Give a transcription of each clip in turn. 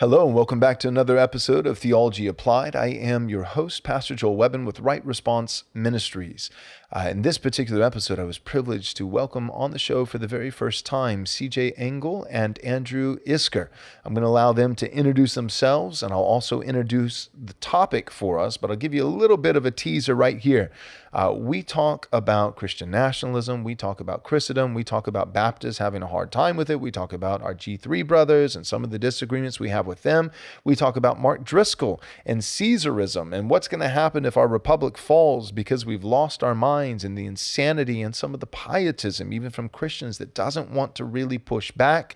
Hello and welcome back to another episode of Theology Applied. I am your host, Pastor Joel Webbon with Right Response Ministries. In this particular episode, I was privileged to welcome on the show for the very first time C.J. Ingle and Andrew Isker. I'm going to allow them to introduce themselves, and I'll also introduce the topic for us, but I'll give you a little bit of a teaser right here. We talk about Christian nationalism, we talk about Christendom, we talk about Baptists having a hard time with it, we talk about our G3 brothers and some of the disagreements we have with them. We talk about Mark Driscoll and Caesarism and what's going to happen if our republic falls because we've lost our minds, and the insanity and some of the pietism, even from Christians, that doesn't want to really push back.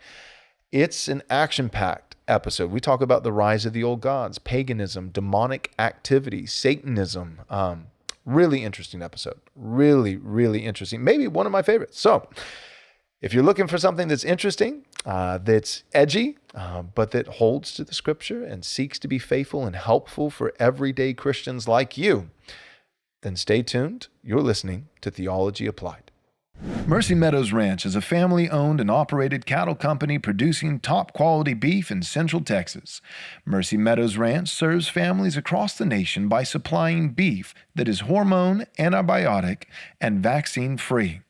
It's an action-packed episode. We talk about the rise of the old gods, paganism, demonic activity, Satanism. Really interesting episode. Really, really interesting. Maybe one of my favorites. So if you're looking for something that's interesting, that's edgy, but that holds to the scripture and seeks to be faithful and helpful for everyday Christians like you, then stay tuned. You're listening to Theology Applied. Mercy Meadows Ranch is a family-owned and operated cattle company producing top-quality beef in Central Texas. Mercy Meadows Ranch serves families across the nation by supplying beef that is hormone, antibiotic, and vaccine-free.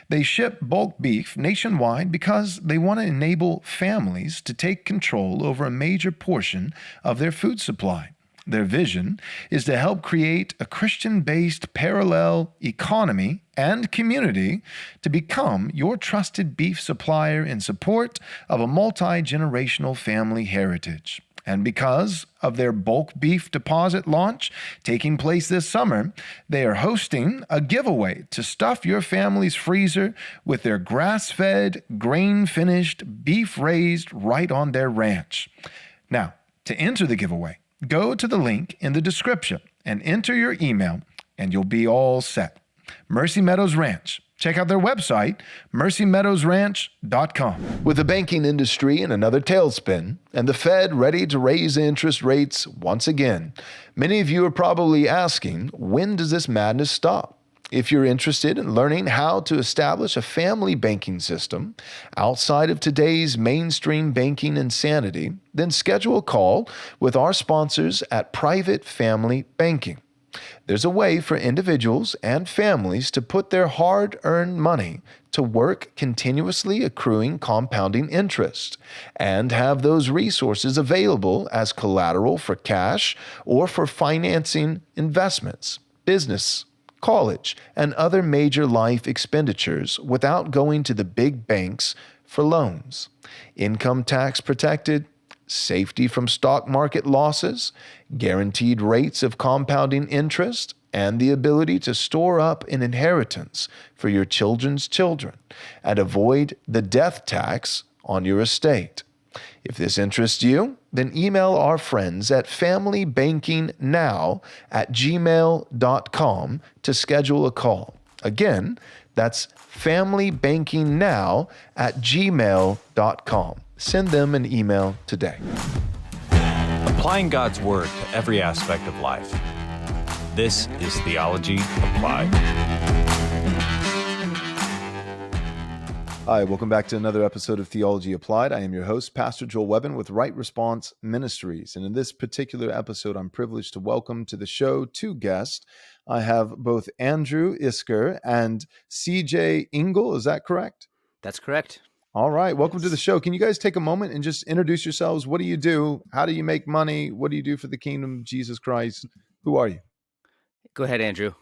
They ship bulk beef nationwide because they want to enable families to take control over a major portion of their food supply. Their vision is to help create a Christian-based parallel economy and community to become your trusted beef supplier in support of a multi-generational family heritage. And because of their bulk beef deposit launch taking place this summer, they are hosting a giveaway to stuff your family's freezer with their grass-fed, grain-finished beef raised right on their ranch. Now, to enter the giveaway, go to the link in the description and enter your email, and you'll be all set. Mercy Meadows Ranch. Check out their website, mercymeadowsranch.com. With the banking industry in another tailspin and the Fed ready to raise interest rates once again, many of you are probably asking, when does this madness stop? If you're interested in learning how to establish a family banking system outside of today's mainstream banking insanity, then schedule a call with our sponsors at Private Family Banking. There's a way for individuals and families to put their hard-earned money to work, continuously accruing compounding interest, and have those resources available as collateral for cash or for financing investments, business, college, and other major life expenditures without going to the big banks for loans. Income tax protected, safety from stock market losses, guaranteed rates of compounding interest, and the ability to store up an inheritance for your children's children and avoid the death tax on your estate. If this interests you, then email our friends at familybankingnow@gmail.com to schedule a call. Again, that's familybankingnow@gmail.com. Send them an email today. Applying God's Word to every aspect of life. This is Theology Applied. Hi, welcome back to another episode of Theology Applied. I am your host, Pastor Joel Webbon with Right Response Ministries. And in this particular episode, I'm privileged to welcome to the show two guests. I have both Andrew Isker and C.J. Ingle. Is that correct? That's correct. All right. Welcome to the show. Can you guys take a moment and just introduce yourselves? What do you do? How do you make money? What do you do for the kingdom of Jesus Christ? Who are you? Go ahead, Andrew.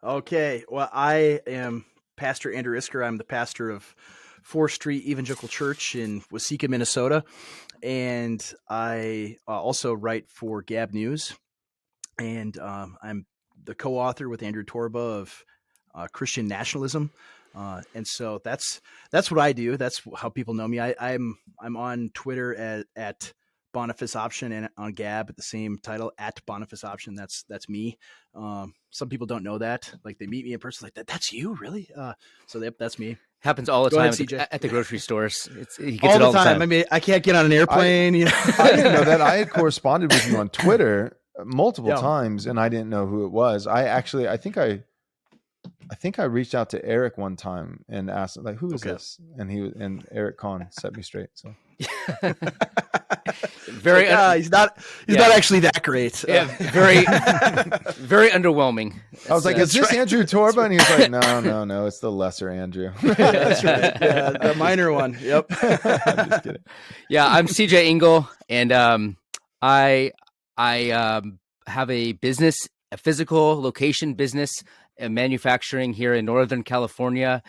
Okay. Well, I am Pastor Andrew Isker. I'm the pastor of 4th Street Evangelical Church in Waseca, Minnesota. And I also write for Gab News. And I'm the co-author with Andrew Torba of Christian Nationalism. And so that's what I do. That's how people know me. I'm on Twitter at Boniface Option, and on Gab at the same title at Boniface Option. That's me. Some people don't know that. Like, they meet me in person, like, that's you, really? So that's me. Happens all the Go time ahead, at the grocery stores. He gets all it all the time. I mean, I can't get on an airplane. I didn't know that. I had corresponded with you on Twitter multiple times, and I didn't know who it was. I think I reached out to Eric one time and asked, like, who is this? And Eric Kahn set me straight. So very, he's not actually that great. yeah, very, very underwhelming. I was like, is this Andrew Torba? And he was like, no, it's the lesser Andrew. That's right. Yeah, the minor one. Yep. I'm just kidding. Yeah, I'm CJ Ingle, and I have a business, a physical location business, manufacturing here in Northern California.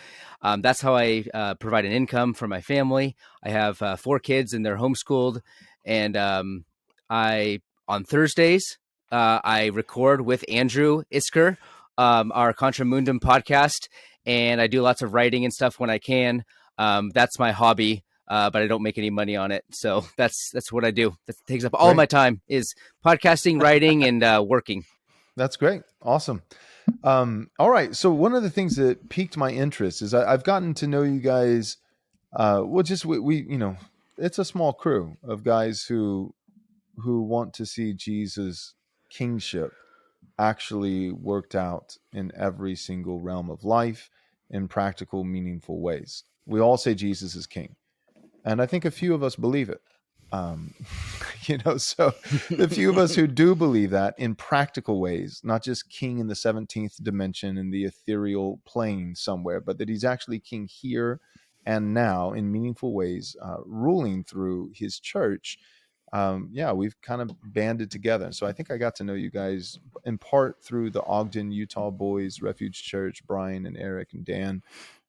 That's how I provide an income for my family. I have 4 kids, and they're homeschooled. And on Thursdays, I record with Andrew Isker, our Contra Mundum podcast, and I do lots of writing and stuff when I can. That's my hobby. But I don't make any money on it. So that's what I do. That takes up all my time is podcasting, writing, and working. That's great. Awesome. All right. So one of the things that piqued my interest is I've gotten to know you guys. We it's a small crew of guys who want to see Jesus' kingship actually worked out in every single realm of life in practical, meaningful ways. We all say Jesus is king. And I think a few of us believe it. So the few of us who do believe that in practical ways, not just king in the 17th dimension in the ethereal plane somewhere, but that he's actually king here and now in meaningful ways, ruling through his church. We've kind of banded together. And so I think I got to know you guys in part through the Ogden, Utah Boys Refuge Church, Brian and Eric and Dan.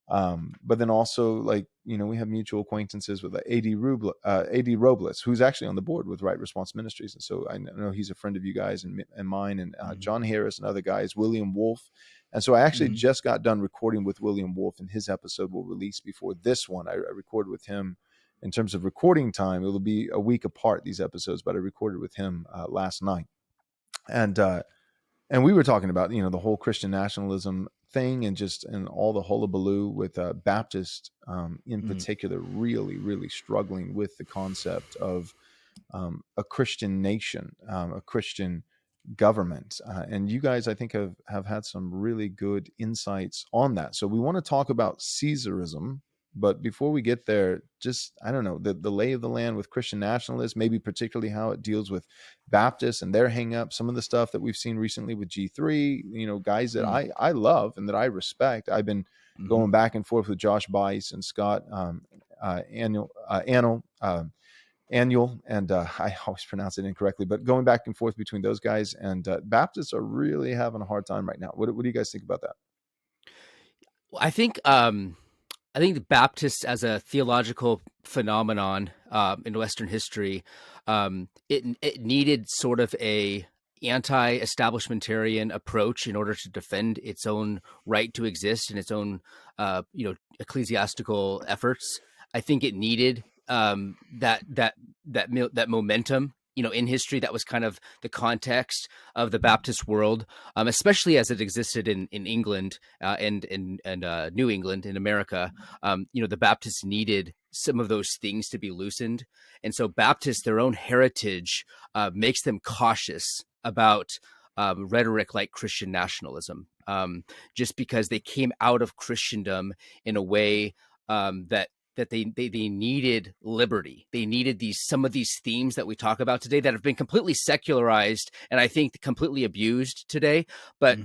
But then also, we have mutual acquaintances with A.D. Robles, who's actually on the board with Right Response Ministries. And so I know he's a friend of you guys and mine, and John Harris and other guys, William Wolfe. And so I actually just got done recording with William Wolfe, and his episode will release before this one. I recorded with him in terms of recording time. It'll be a week apart, these episodes, but I recorded with him last night. And we were talking about, the whole Christian nationalism thing and all the hullabaloo with Baptist in particular, really, really struggling with the concept of a Christian nation, a Christian government. And you guys, I think, have had some really good insights on that. So we want to talk about Caesarism. But before we get there, just, I don't know, the lay of the land with Christian nationalists, maybe particularly how it deals with Baptists and their hang-up, some of the stuff that we've seen recently with G3, guys that I love and that I respect. I've been going back and forth with Josh Bice and Scott Annual, and I always pronounce it incorrectly, but going back and forth between those guys, and Baptists are really having a hard time right now. What do you guys think about that? Well, I think the Baptists as a theological phenomenon in Western history, it needed sort of a anti-establishmentarian approach in order to defend its own right to exist and its own, ecclesiastical efforts. I think it needed that momentum. In history, that was kind of the context of the Baptist world, especially as it existed in England and New England in America. The Baptists needed some of those things to be loosened. And so Baptists, their own heritage, makes them cautious about rhetoric like Christian nationalism, just because they came out of Christendom in a way that they needed liberty. They needed some of these themes that we talk about today that have been completely secularized and I think completely abused today. But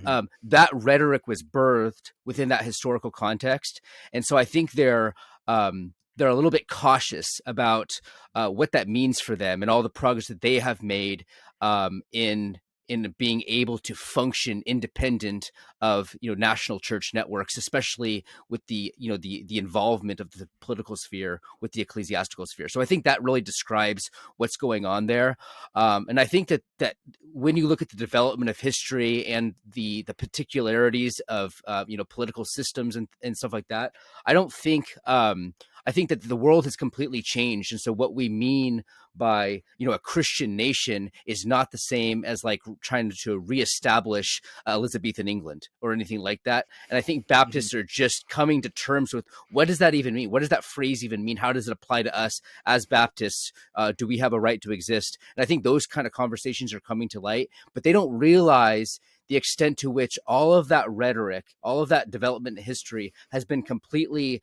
that rhetoric was birthed within that historical context. And so I think they're a little bit cautious about what that means for them and all the progress that they have made in being able to function independent of national church networks, especially with the involvement of the political sphere with the ecclesiastical sphere. So I think that really describes what's going on there. And I think that when you look at the development of history and the particularities of political systems and stuff like that, I think that the world has completely changed. And so what we mean by, a Christian nation is not the same as like trying to reestablish Elizabethan England or anything like that. And I think Baptists are just coming to terms with, what does that even mean? What does that phrase even mean? How does it apply to us as Baptists? Do we have a right to exist? And I think those kind of conversations are coming to light, but they don't realize the extent to which all of that rhetoric, all of that development in history has been completely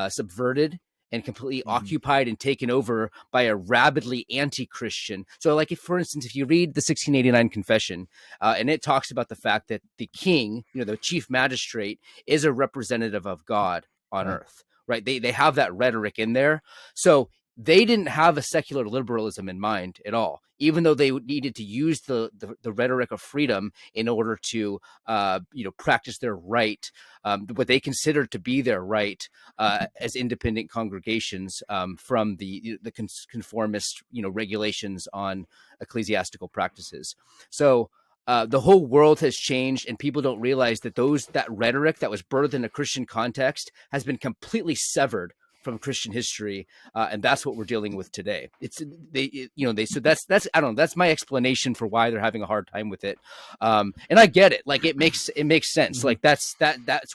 subverted and completely occupied and taken over by a rabidly anti-Christian. So like, if, for instance, if you read the 1689 Confession, and it talks about the fact that the king, the chief magistrate, is a representative of God on earth, right? They have that rhetoric in there. So they didn't have a secular liberalism in mind at all, even though they needed to use the rhetoric of freedom in order to, practice their right, what they considered to be their right as independent congregations from the conformist, regulations on ecclesiastical practices. So the whole world has changed, and people don't realize that that rhetoric that was birthed in a Christian context has been completely severed from Christian history, and that's what we're dealing with today. So that's I don't know. That's my explanation for why they're having a hard time with it, and I get it. Like, it makes sense. Like, that's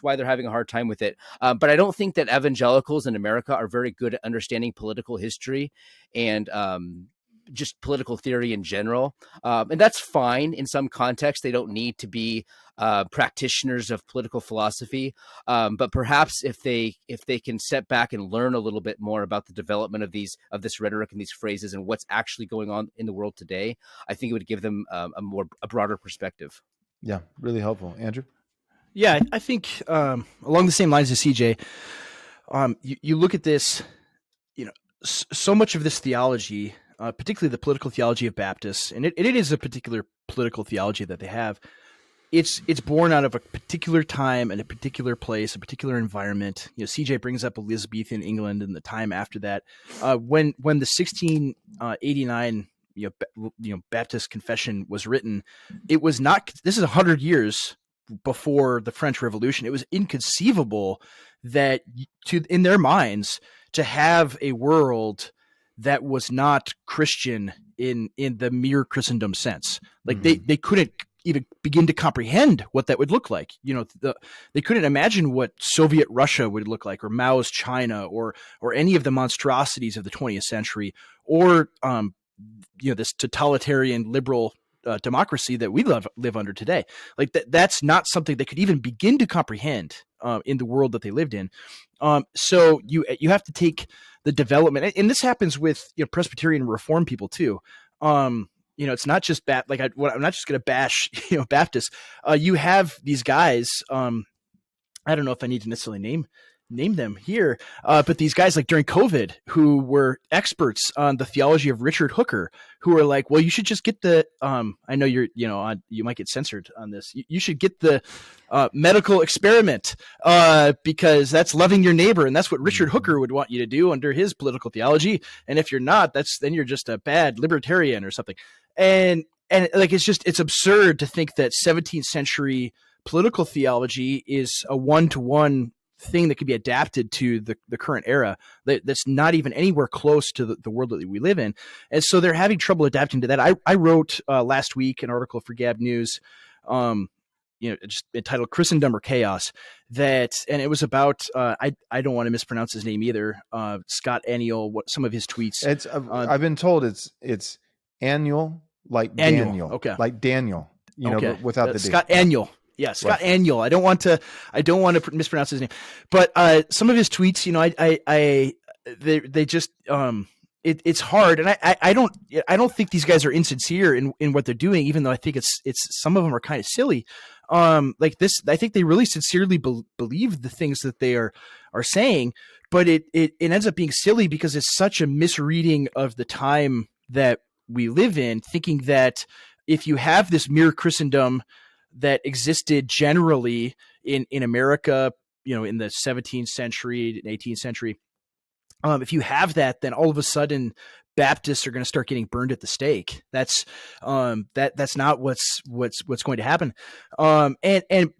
why they're having a hard time with it. But I don't think that evangelicals in America are very good at understanding political history and just political theory in general, and that's fine in some contexts. They don't need to be practitioners of political philosophy, but perhaps if they can step back and learn a little bit more about the development of this rhetoric and these phrases and what's actually going on in the world today, I think it would give them a broader perspective. Yeah, really helpful. Andrew? Yeah, I think along the same lines as CJ, you look at this, so much of this theology, particularly the political theology of Baptists, and it is a particular political theology that they have. It's born out of a particular time and a particular place, a particular environment. CJ brings up Elizabethan England and the time after that, when the 1689 Baptist Confession was written. It was not. This is 100 years before the French Revolution. It was inconceivable that in their minds to have a world that was not Christian in the mere Christendom sense. Like, they couldn't even begin to comprehend what that would look like. They couldn't imagine what Soviet Russia would look like, or Mao's China, or any of the monstrosities of the 20th century, or this totalitarian liberal democracy that we live under today. Like, that's not something they could even begin to comprehend in the world that they lived in. So you have to take the development, and this happens with Presbyterian and Reformed people too. It's not just I'm not just going to bash Baptists. You have these guys. I don't know if I need to necessarily name them here, but these guys, like during COVID, who were experts on the theology of Richard Hooker, who were like, well, you should just get the I know you might get censored on this. You should get the medical experiment because that's loving your neighbor, and that's what Richard Hooker would want you to do under his political theology. And if you're not, then you're just a bad libertarian or something. And like, it's absurd to think that 17th century political theology is a one-to-one thing that could be adapted to the current era. That's not even anywhere close to the world that we live in. And so they're having trouble adapting to that. I wrote last week an article for Gab News, just entitled "Christendom or Chaos," and it was about I don't want to mispronounce his name either. Scott Engel, some of his tweets. It's I've been told it's annual, like Daniel, okay, like Daniel, okay, but without the Scott D. Engel. Yeah, Scott Engel. I don't want to mispronounce his name, but some of his tweets, they just it's hard, and I don't think these guys are insincere in what they're doing, even though I think it's some of them are kind of silly. Like this, I think they really sincerely believe the things that they are saying, but it ends up being silly because it's such a misreading of the time that we live in, thinking that if you have this mere Christendom that existed generally in America, in the 17th century, 18th century, if you have that, then all of a sudden Baptists are going to start getting burned at the stake. That's not what's going to happen. And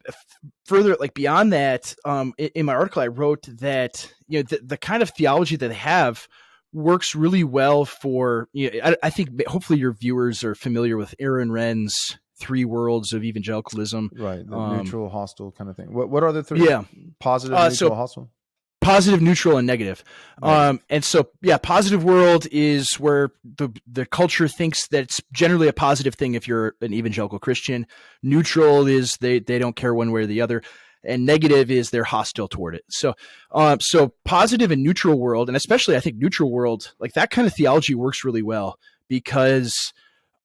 further, like beyond that, in my article, I wrote that the kind of theology that they have works really well for. I think hopefully your viewers are familiar with Aaron Renn's Three Worlds of Evangelicalism, right? The neutral, hostile kind of thing. What are the three? Yeah, positive, neutral, hostile. Positive, neutral, and negative. Right. And so, positive world is where the culture thinks that it's generally a positive thing if you're an evangelical Christian. Neutral is they don't care one way or the other. and negative is they're hostile toward it. So, so positive and neutral world, and especially I think neutral world, like that kind of theology works really well because,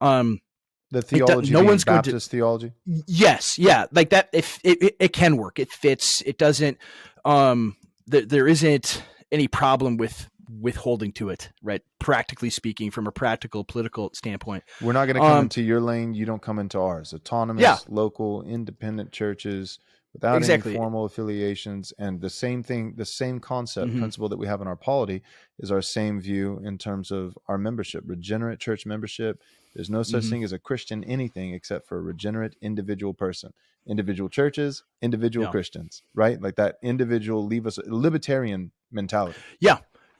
the theology, no being one's going Baptist theology. Yes, yeah, like that. If it can work, it fits. It doesn't. There isn't any problem with holding to it, right? Practically speaking, from a practical political standpoint, We're not going to come into your lane. You don't come into ours. Autonomous, Yeah. local, independent churches without Exactly. any formal affiliations. And the same thing, the same concept, Mhm. principle that we have in our polity is our same view in terms of our membership, regenerate church membership. There's no such Mhm. thing as a Christian anything except for a regenerate individual person. Individual churches, individual Yeah. Christians, right? Like that individual, leave us libertarian mentality.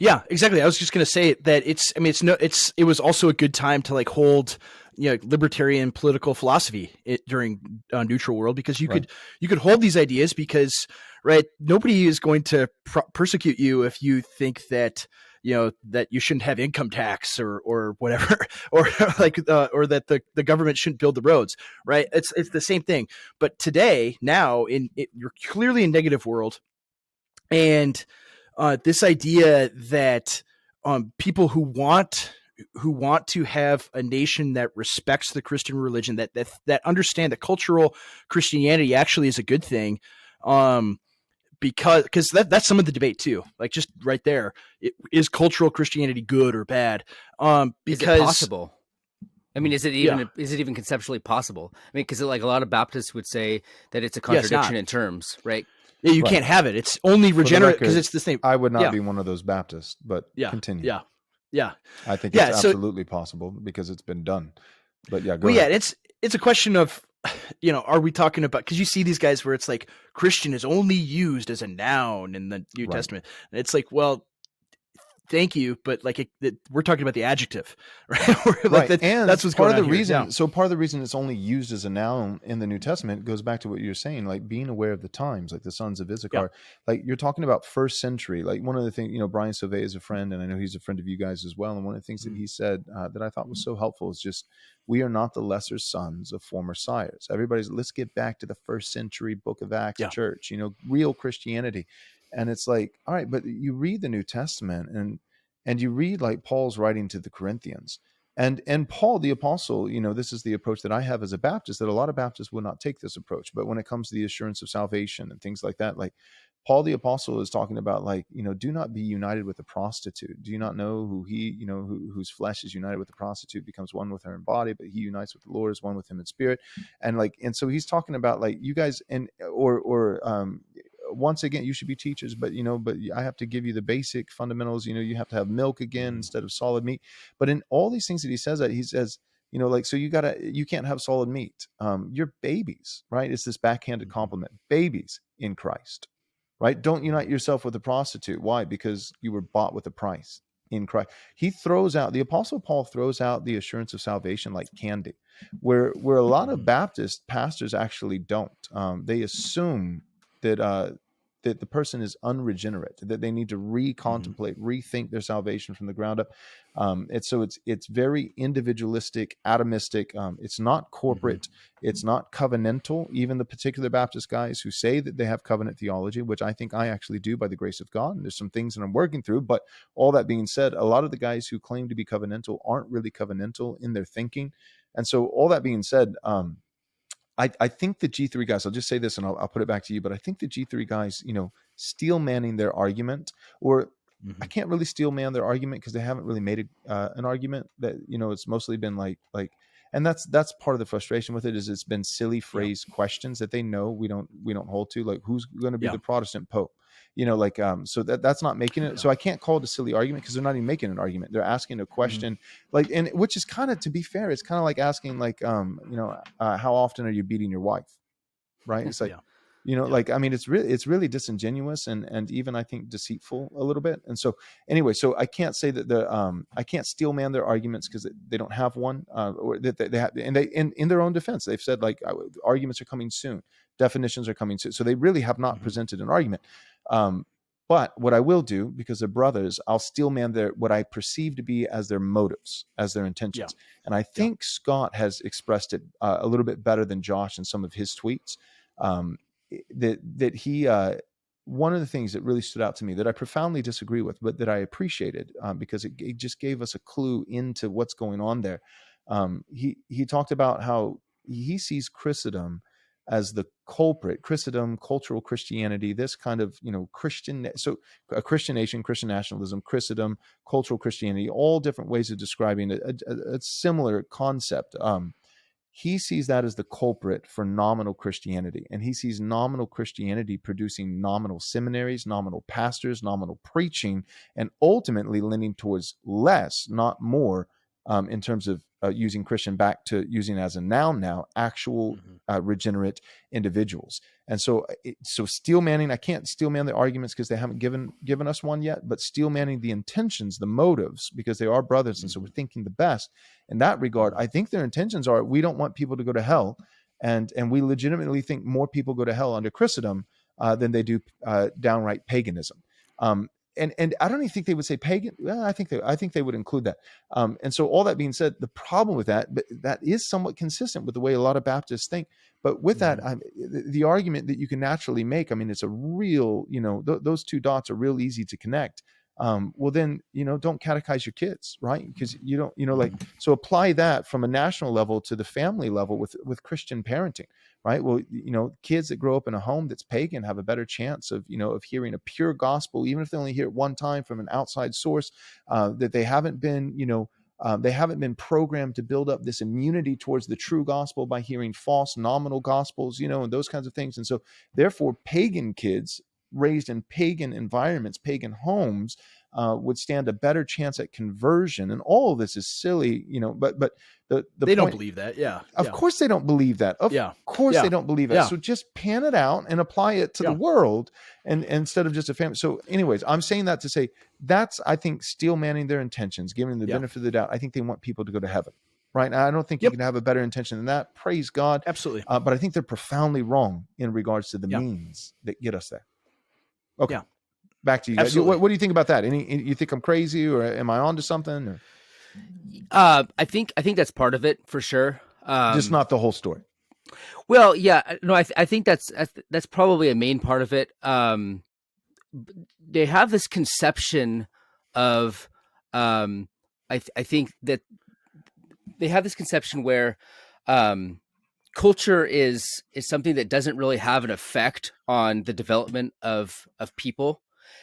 Yeah, exactly. I was just going to say that it was also a good time to like hold, libertarian political philosophy during neutral world, because you Right. could hold these ideas because, right, nobody is going to persecute you if you think that, that you shouldn't have income tax or whatever, or like, or that the government shouldn't build the roads, right? It's the same thing. But today, now you're clearly in negative world. And this idea that people who want to have a nation that respects the Christian religion, that understand that cultural Christianity actually is a good thing, because that's some of the debate too. Like just right there, is cultural Christianity good or bad? Because Is it possible? I mean, is it even conceptually possible? I mean, because like a lot of Baptists would say that it's a contradiction in terms, right? Yeah, you Right. can't have it. It's only regenerate because record, it's the same. I would not Yeah. be one of those Baptists, but continue. Yeah. I think Yeah, it's so- absolutely possible because it's been done. But yeah, go Well, ahead. yeah, it's a question of, are we talking about, because you see these guys where it's like Christian is only used as a noun in the New Right. Testament. And it's like, well, thank you, but like we're talking about the adjective, right? Right. Like And that's what's part going of the on here. reason. Yeah. So part of the reason it's only used as a noun in the New Testament goes back to what you're saying, like being aware of the times, like the sons of Issachar. Like you're talking about first century. Like one of the things, Brian Sauvé is a friend, and I know he's a friend of you guys as well. And one of the things that he said that I thought was so helpful is just, we are not the lesser sons of former sires. Let's get back to the first century Book of Acts church, real Christianity. And it's like, all right, but you read the New Testament and you read like Paul's writing to the Corinthians, and Paul the apostle, this is the approach that I have as a Baptist, that a lot of Baptists will not take this approach. But when it comes to the assurance of salvation and things like that, like Paul the apostle is talking about, like, do not be united with a prostitute. Do you not know who whose flesh is united with the prostitute becomes one with her in body, but he unites with the Lord is one with him in spirit. And so he's talking about like you guys, and once again, you should be teachers, but I have to give you the basic fundamentals. You have to have milk again instead of solid meat. But in all these things that he says, so you can't have solid meat. You're babies, right? It's this backhanded compliment. Babies in Christ, right? Don't unite yourself with a prostitute. Why? Because you were bought with a price in Christ. The apostle Paul throws out the assurance of salvation like candy, where a lot of Baptist pastors actually don't. They assume that the person is unregenerate, that they need to recontemplate, rethink their salvation from the ground up. It's very individualistic, atomistic. It's not corporate. It's not covenantal. Even the particular Baptist guys who say that they have covenant theology, which I think I actually do by the grace of God, and there's some things that I'm working through. But all that being said, a lot of the guys who claim to be covenantal aren't really covenantal in their thinking. And so all that being said, I think the G3 guys, I'll just say this and I'll put it back to you, but I think the G3 guys, steel manning their argument, or I can't really steel man their argument because they haven't really made an argument that, it's mostly been like, and that's part of the frustration with it, is it's been silly phrase questions that they know we don't hold to, like who's going to be the Protestant Pope, so that's not making it. So I can't call it a silly argument because they're not even making an argument. They're asking a question, and which is kind of, to be fair, it's kind of like asking how often are you beating your wife, right? It's like, it's really disingenuous and even I think deceitful a little bit. And so anyway, so I can't say that I can't steel man their arguments because they don't have one, or that they have, and they in their own defense they've said like arguments are coming soon, definitions are coming soon. So they really have not presented an argument. But what I will do, because they're brothers, I'll steel man what I perceive to be as their motives, as their intentions. And I think Scott has expressed it a little bit better than Josh in some of his tweets. that he one of the things that really stood out to me that I profoundly disagree with, but that I appreciated because it just gave us a clue into what's going on there. He talked about how he sees Christendom as the culprit. Christendom, cultural Christianity, this kind of, Christian, so a Christian nation, Christian nationalism, Christendom, cultural Christianity, all different ways of describing a similar concept. He sees that as the culprit for nominal Christianity. And he sees nominal Christianity producing nominal seminaries, nominal pastors, nominal preaching, and ultimately leaning towards less, not more, in terms of using Christian back to using as a noun now, actual regenerate individuals. And so steel manning, I can't steel man the arguments because they haven't given us one yet, but steel manning the intentions, the motives, because they are brothers. And so we're thinking the best in that regard. I think their intentions are, we don't want people to go to hell. And we legitimately think more people go to hell under Christendom than they do downright paganism. And I don't even think they would say pagan. Well, I think they would include that. And so all that being said, the problem with that, but that is somewhat consistent with the way a lot of Baptists think. But with that, the argument that you can naturally make, I mean, it's a real, those two dots are real easy to connect. Well, then, don't catechize your kids, right? Because you don't, so apply that from a national level to the family level with Christian parenting, right? Well, kids that grow up in a home that's pagan have a better chance of hearing a pure gospel, even if they only hear it one time from an outside source, that they haven't been programmed to build up this immunity towards the true gospel by hearing false nominal gospels, and those kinds of things. And so therefore, pagan kids raised in pagan environments, pagan homes, would stand a better chance at conversion. And all of this is silly, but the they point, don't believe that. Yeah. Of course they don't believe that. Of course they don't believe it. Yeah. So just pan it out and apply it to the world, and instead of just a family. So anyways, I'm saying that to say that's, I think, steel manning their intentions, giving them the benefit of the doubt. I think they want people to go to heaven. Right. Now, I don't think you can have a better intention than that. Praise God. Absolutely. But I think they're profoundly wrong in regards to the means that get us there. Okay. Yeah. Back to you guys. What do you think about that? You think I'm crazy, or am I onto something? Or? I think that's part of it for sure. Just not the whole story. Well, yeah, no, I think that's probably a main part of it. They have this conception of, I think that they have this conception where, culture is something that doesn't really have an effect on the development of people.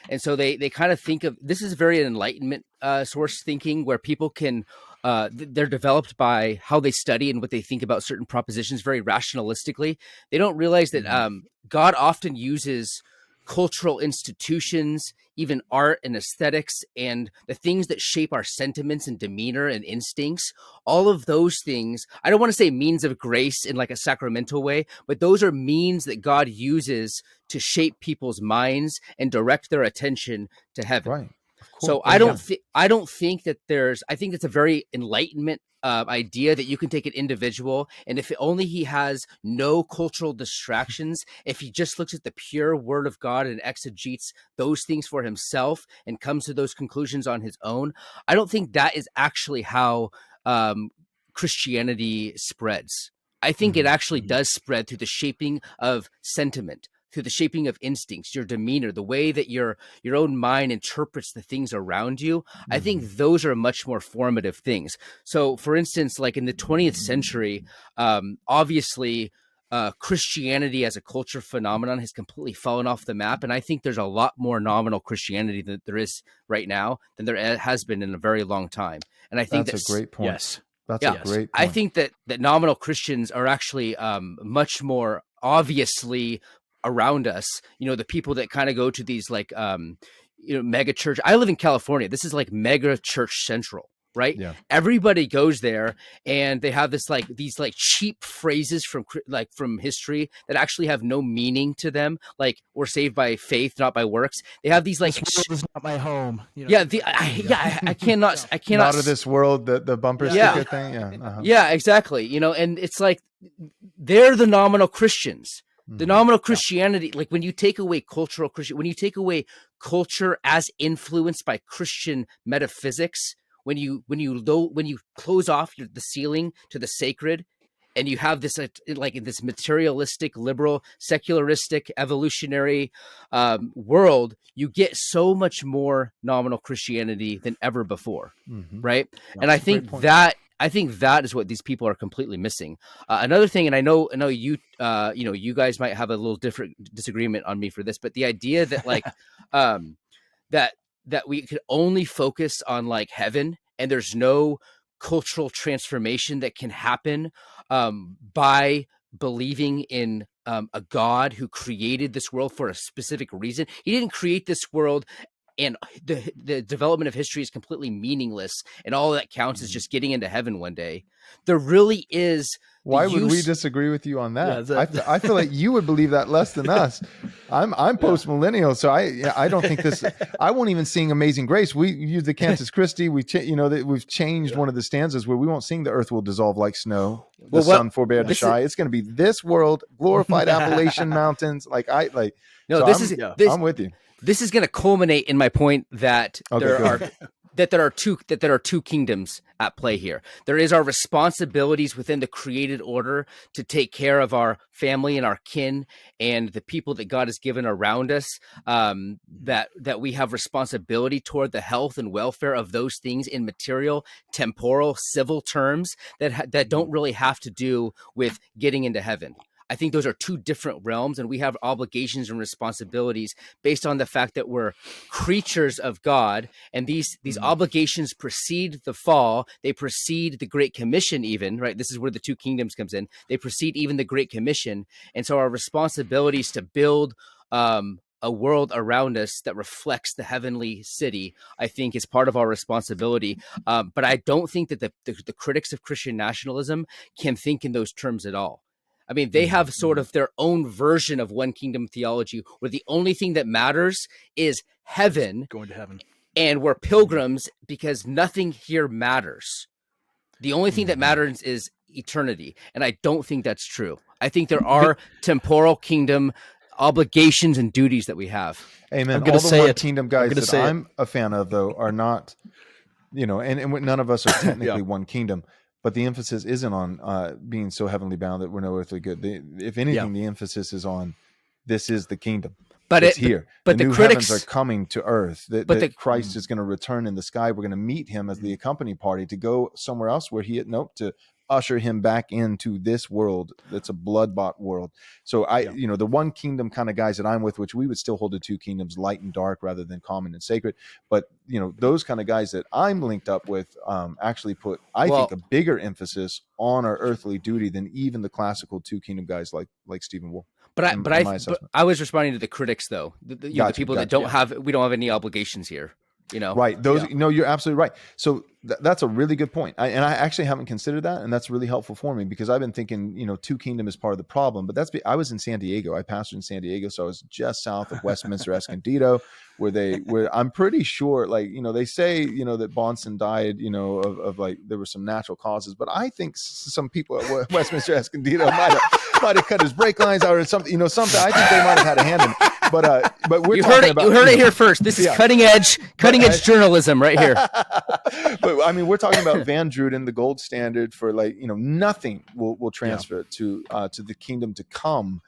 And so they kind of think of this is very Enlightenment source thinking, where people can they're developed by how they study and what they think about certain propositions very rationalistically. They don't realize that God often uses cultural institutions, even art and aesthetics, and the things that shape our sentiments and demeanor and instincts. All of those things, I don't want to say means of grace in like a sacramental way, but those are means that God uses to shape people's minds and direct their attention to heaven. Right. So I don't think that I think it's a very Enlightenment idea that you can take an individual, and if only he has no cultural distractions, if he just looks at the pure word of God and exegetes those things for himself and comes to those conclusions on his own, I don't think that is actually how Christianity spreads. I think it actually does spread through the shaping of sentiment, through the shaping of instincts, your demeanor, the way that your own mind interprets the things around you. I think those are much more formative things. So, for instance, like in the 20th century, obviously, Christianity as a culture phenomenon has completely fallen off the map. And I think there's a lot more nominal Christianity that there is right now than there has been in a very long time. And I think that's a great point. Yes. That's a great point. I think that nominal Christians are actually much more obviously around us, the people that kind of go to these like, mega church. I live in California. This is like mega church central, right? Yeah. Everybody goes there and they have these cheap phrases from history that actually have no meaning to them. Like, we're saved by faith, not by works. They have these like, this world is not my home. I cannot out of this world, the bumper sticker thing. Yeah. Uh-huh. Yeah, exactly. And it's like, they're the nominal Christians. The nominal Christianity, like when you take away cultural Christian, when you take away culture as influenced by Christian metaphysics, when you close off the ceiling to the sacred, and you have this like in this materialistic, liberal, secularistic, evolutionary world, you get so much more nominal Christianity than ever before, right? That's and a great point. I think that is what these people are completely missing. Another thing, and I know you you guys might have a little different disagreement on me for this, but the idea that like that we could only focus on like heaven, and there's no cultural transformation that can happen by believing in a God who created this world for a specific reason. He didn't create this world, and the development of history is completely meaningless, and all that counts is just getting into heaven one day. There really is. Why would we disagree with you on that? Yeah, I feel like you would believe that less than us. I'm post millennial, so I don't think this. I won't even sing Amazing Grace. We use the Cantus Christi. We've changed one of the stanzas where we won't sing the earth will dissolve like snow. The sun forbear to shine. It's going to be this world, glorified Appalachian mountains. I'm with you. This is going to culminate in my point that there are two kingdoms at play here. There is our responsibilities within the created order to take care of our family and our kin and the people that God has given around us. That we have responsibility toward the health and welfare of those things in material, temporal, civil terms that don't really have to do with getting into heaven. I think those are two different realms, and we have obligations and responsibilities based on the fact that we're creatures of God, and these obligations precede the fall. They precede the Great Commission even, right? This is where the two kingdoms comes in. They precede even the Great Commission. And so our responsibilities to build a world around us that reflects the heavenly city, I think, is part of our responsibility. But I don't think that the critics of Christian nationalism can think in those terms at all. I mean, they have sort of their own version of one kingdom theology where the only thing that matters is heaven. Going to heaven. And we're pilgrims because nothing here matters. The only thing that matters is eternity. And I don't think that's true. I think there are temporal kingdom obligations and duties that we have. Amen. All the one kingdom guys that I'm a fan of, though, are not, and none of us are technically one kingdom. But the emphasis isn't on being so heavenly bound that we're no earthly good. If anything, the emphasis is on this is the kingdom. But it's here. But the new critics heavens are coming to earth. That Christ is going to return in the sky. We're going to meet him as the accompany party to go somewhere else where to usher him back into this world that's a blood-bought world. So the one kingdom kind of guys that I'm with, which we would still hold the two kingdoms, light and dark rather than common and sacred. But those kind of guys that I'm linked up with actually put, I think, a bigger emphasis on our earthly duty than even the classical two kingdom guys like Stephen Wolfe. But I was responding to the critics, though, the people that we don't have any obligations here. Right. You're absolutely right. So that's a really good point. I actually haven't considered that. And that's really helpful for me because I've been thinking, two kingdom is part of the problem, but I was in San Diego. I pastored in San Diego. So I was just south of Westminster, Escondido, where I'm pretty sure, they say, that Bonson died, of there were some natural causes, but I think some people at Westminster, Escondido might have cut his brake lines out or something, something. I think they might have had a hand in it. But we're talking about, you heard it here first. This is cutting edge journalism right here. But I mean, we're talking about Van Druden, the gold standard for nothing will transfer to the kingdom to come.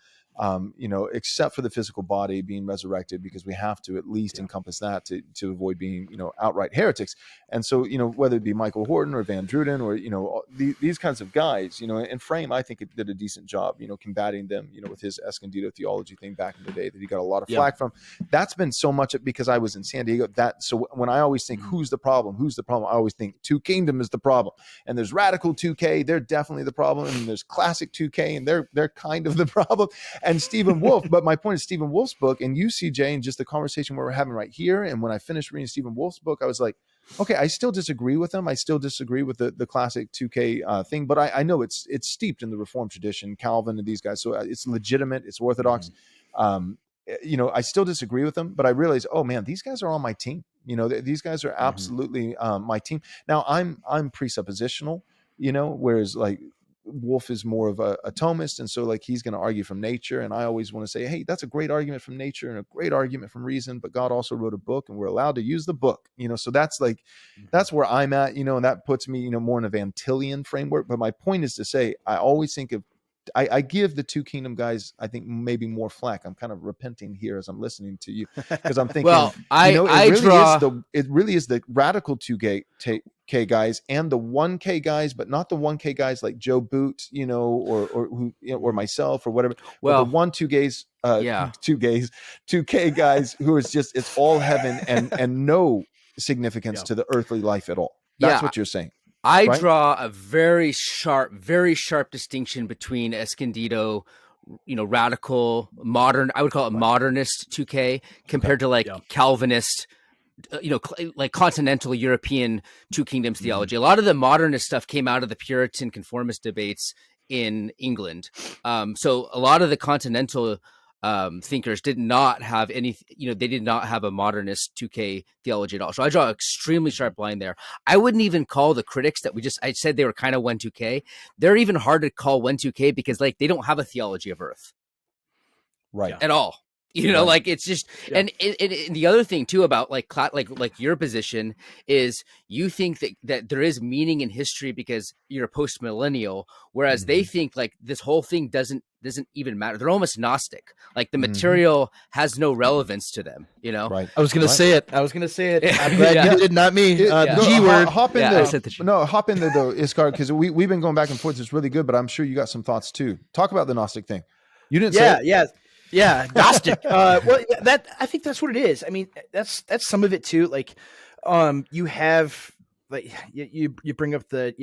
Except for the physical body being resurrected, because we have to at least encompass that to avoid being, outright heretics. And so, whether it be Michael Horton or Van Druden or, these kinds of guys, and Frame, I think it did a decent job, combating them, with his Escondido theology thing back in the day that he got a lot of flack from. That's been so much because I was in San Diego. So when I always think, who's the problem? I always think two kingdom is the problem. And there's radical 2K. They're definitely the problem. And there's classic 2K and they're kind of the problem. And Stephen Wolfe, but my point is Stephen Wolfe's book and you, C.J., and just the conversation we're having right here. And when I finished reading Stephen Wolfe's book, I was like, okay, I still disagree with him. I still disagree with the classic 2K thing, but I know it's steeped in the Reformed tradition, Calvin and these guys. So it's legitimate. It's orthodox. I still disagree with them, but I realize, oh man, these guys are on my team. These guys are absolutely my team. Now I'm presuppositional, whereas Wolf is more of a Thomist, and so like he's going to argue from nature, and I always want to say, hey, that's a great argument from nature and a great argument from reason, but God also wrote a book, and we're allowed to use the book, so that's where I'm at, and that puts me more in a Van Tillian framework. But my point is to say, I always think of, I give the Two Kingdom guys, I think, maybe more flack. I'm kind of repenting here as I'm listening to you, because I'm thinking, well, it really is the radical 2K guys and the 1K guys, but not the 1K guys like Joe Boot, or who, or myself or whatever. Well, but the 2K guys who is just, it's all heaven and no significance to the earthly life at all. That's what you're saying. I right? draw a very sharp distinction between Escondido, radical, modern, I would call it modernist 2K, compared to like Calvinist, like continental European Two Kingdoms theology. A lot of the modernist stuff came out of the Puritan conformist debates in England. So a lot of the continental thinkers did not have any, they did not have a modernist 2K theology at all. So I draw an extremely sharp line there. I wouldn't even call the critics that I said they were kind of 1-2K. They're even hard to call 1-2K because like they don't have a theology of earth. Right. At all. Like it's just, and the other thing too about like your position is you think that there is meaning in history because you're a post millennial, whereas they think like this whole thing doesn't even matter. They're almost Gnostic. Like the material has no relevance to them, Right. I was going to say it. I'm glad you did, not me. The G word. Hop in there. Hop in there though, Isker, because we've been going back and forth. It's really good, but I'm sure you got some thoughts too. Talk about the Gnostic thing. You didn't say it. Yeah, Gnostic. That I think that's what it is. I mean, that's some of it too. Like, you have like you bring up the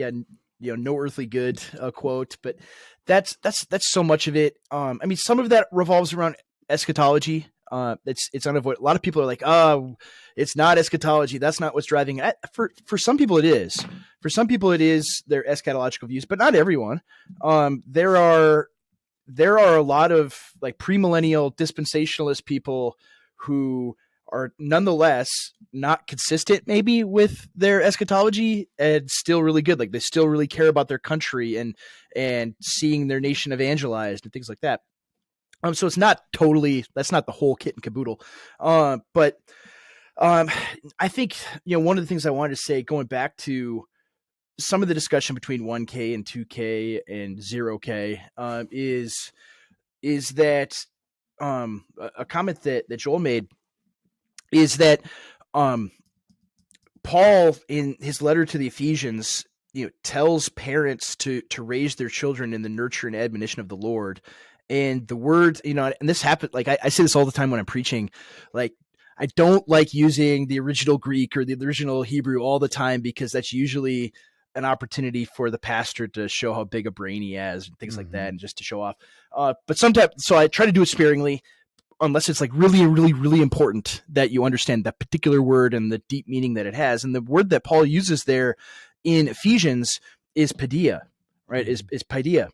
no earthly good quote, but that's so much of it. I mean, some of that revolves around eschatology. It's unavoidable. A lot of people are like, oh, it's not eschatology. That's not what's driving it. For some people it is. For some people it is their eschatological views, but not everyone. There are a lot of like premillennial dispensationalist people who are nonetheless not consistent maybe with their eschatology and still really good. Like they still really care about their country and seeing their nation evangelized and things like that. So it's not totally, that's not the whole kit and caboodle. But I think, one of the things I wanted to say going back to some of the discussion between 1K and 2K and 0K is that a comment that Joel made is that Paul in his letter to the Ephesians tells parents to raise their children in the nurture and admonition of the Lord. And the word, and this happened, like I say this all the time when I'm preaching, like I don't like using the original Greek or the original Hebrew all the time because that's usually an opportunity for the pastor to show how big a brain he has and things like that, and just to show off. But sometimes, so I try to do it sparingly, unless it's like really, really, really important that you understand that particular word and the deep meaning that it has. And the word that Paul uses there in Ephesians is paideia, right? Is paideia.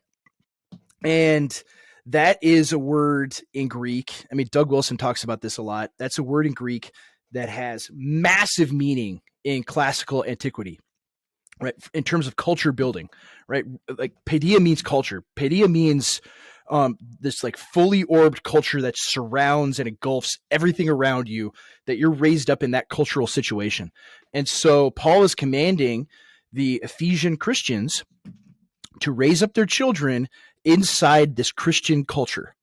And that is a word in Greek. I mean, Doug Wilson talks about this a lot. That's a word in Greek that has massive meaning in classical antiquity. Right, in terms of culture building, right? Like paideia means culture. Paideia means this like fully orbed culture that surrounds and engulfs everything around you, that you're raised up in that cultural situation. And so Paul is commanding the Ephesian Christians to raise up their children inside this Christian culture,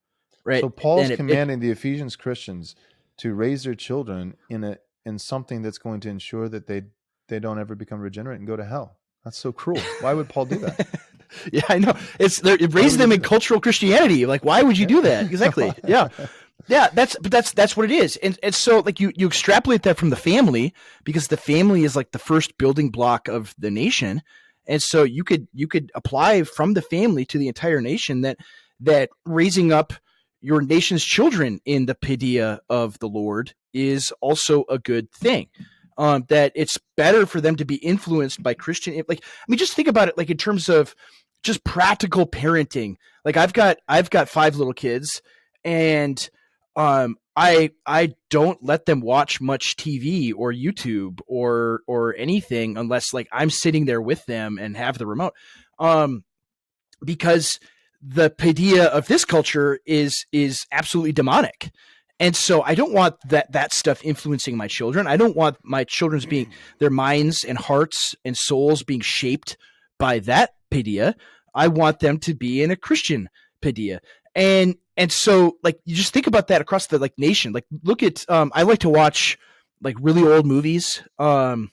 right? So Paul's commanding the Ephesians Christians to raise their children in something that's going to ensure that they don't ever become regenerate and go to hell. That's so cruel. Why would Paul do that? Yeah, I know. It raised them in cultural Christianity. Like, why would you do that? Exactly. Yeah. Yeah, that's what it is. And so like you extrapolate that from the family, because the family is like the first building block of the nation. And so you could apply from the family to the entire nation that raising up your nation's children in the paideia of the Lord is also a good thing. That it's better for them to be influenced by Christian, like, I mean, just think about it, like in terms of just practical parenting. Like I've got 5 little kids, and I don't let them watch much TV or YouTube or anything unless like I'm sitting there with them and have the remote. because the paideia of this culture is absolutely demonic. And so I don't want that stuff influencing my children. I don't want my children's their minds and hearts and souls being shaped by that paideia. I want them to be in a Christian paideia. And so like, you just think about that across the like nation. Like look at, I like to watch like really old movies, that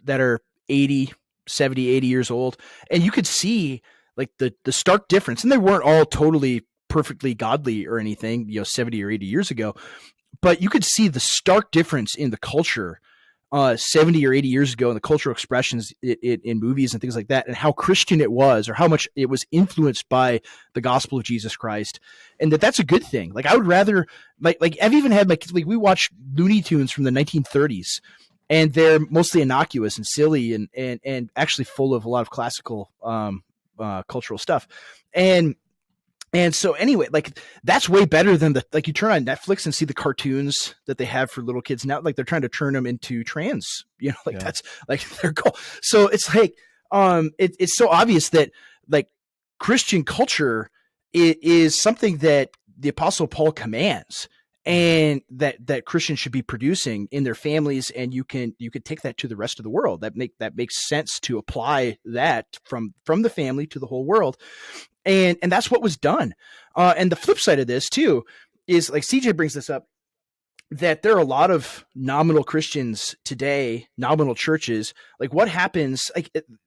are 80, 70, 80 years old. And you could see like the stark difference. And they weren't all totally perfectly godly or anything, 70 or 80 years ago, but you could see the stark difference in the culture 70 or 80 years ago, and the cultural expressions in movies and things like that, and how Christian it was, or how much it was influenced by the gospel of Jesus Christ, and that's a good thing. Like I would rather, like I've even had like we watch Looney Tunes from the 1930s, and they're mostly innocuous and silly and actually full of a lot of classical cultural stuff, and so anyway, like that's way better than like you turn on Netflix and see the cartoons that they have for little kids now, like they're trying to turn them into trans, that's like their goal. So it's like, it's so obvious that like Christian culture is something that the Apostle Paul commands, and that Christians should be producing in their families. And you could take that to the rest of the world. That makes sense to apply that from the family to the whole world. And that's what was done. And the flip side of this too is, like C.J. brings this up, that there are a lot of nominal Christians today, nominal churches. Like what happens,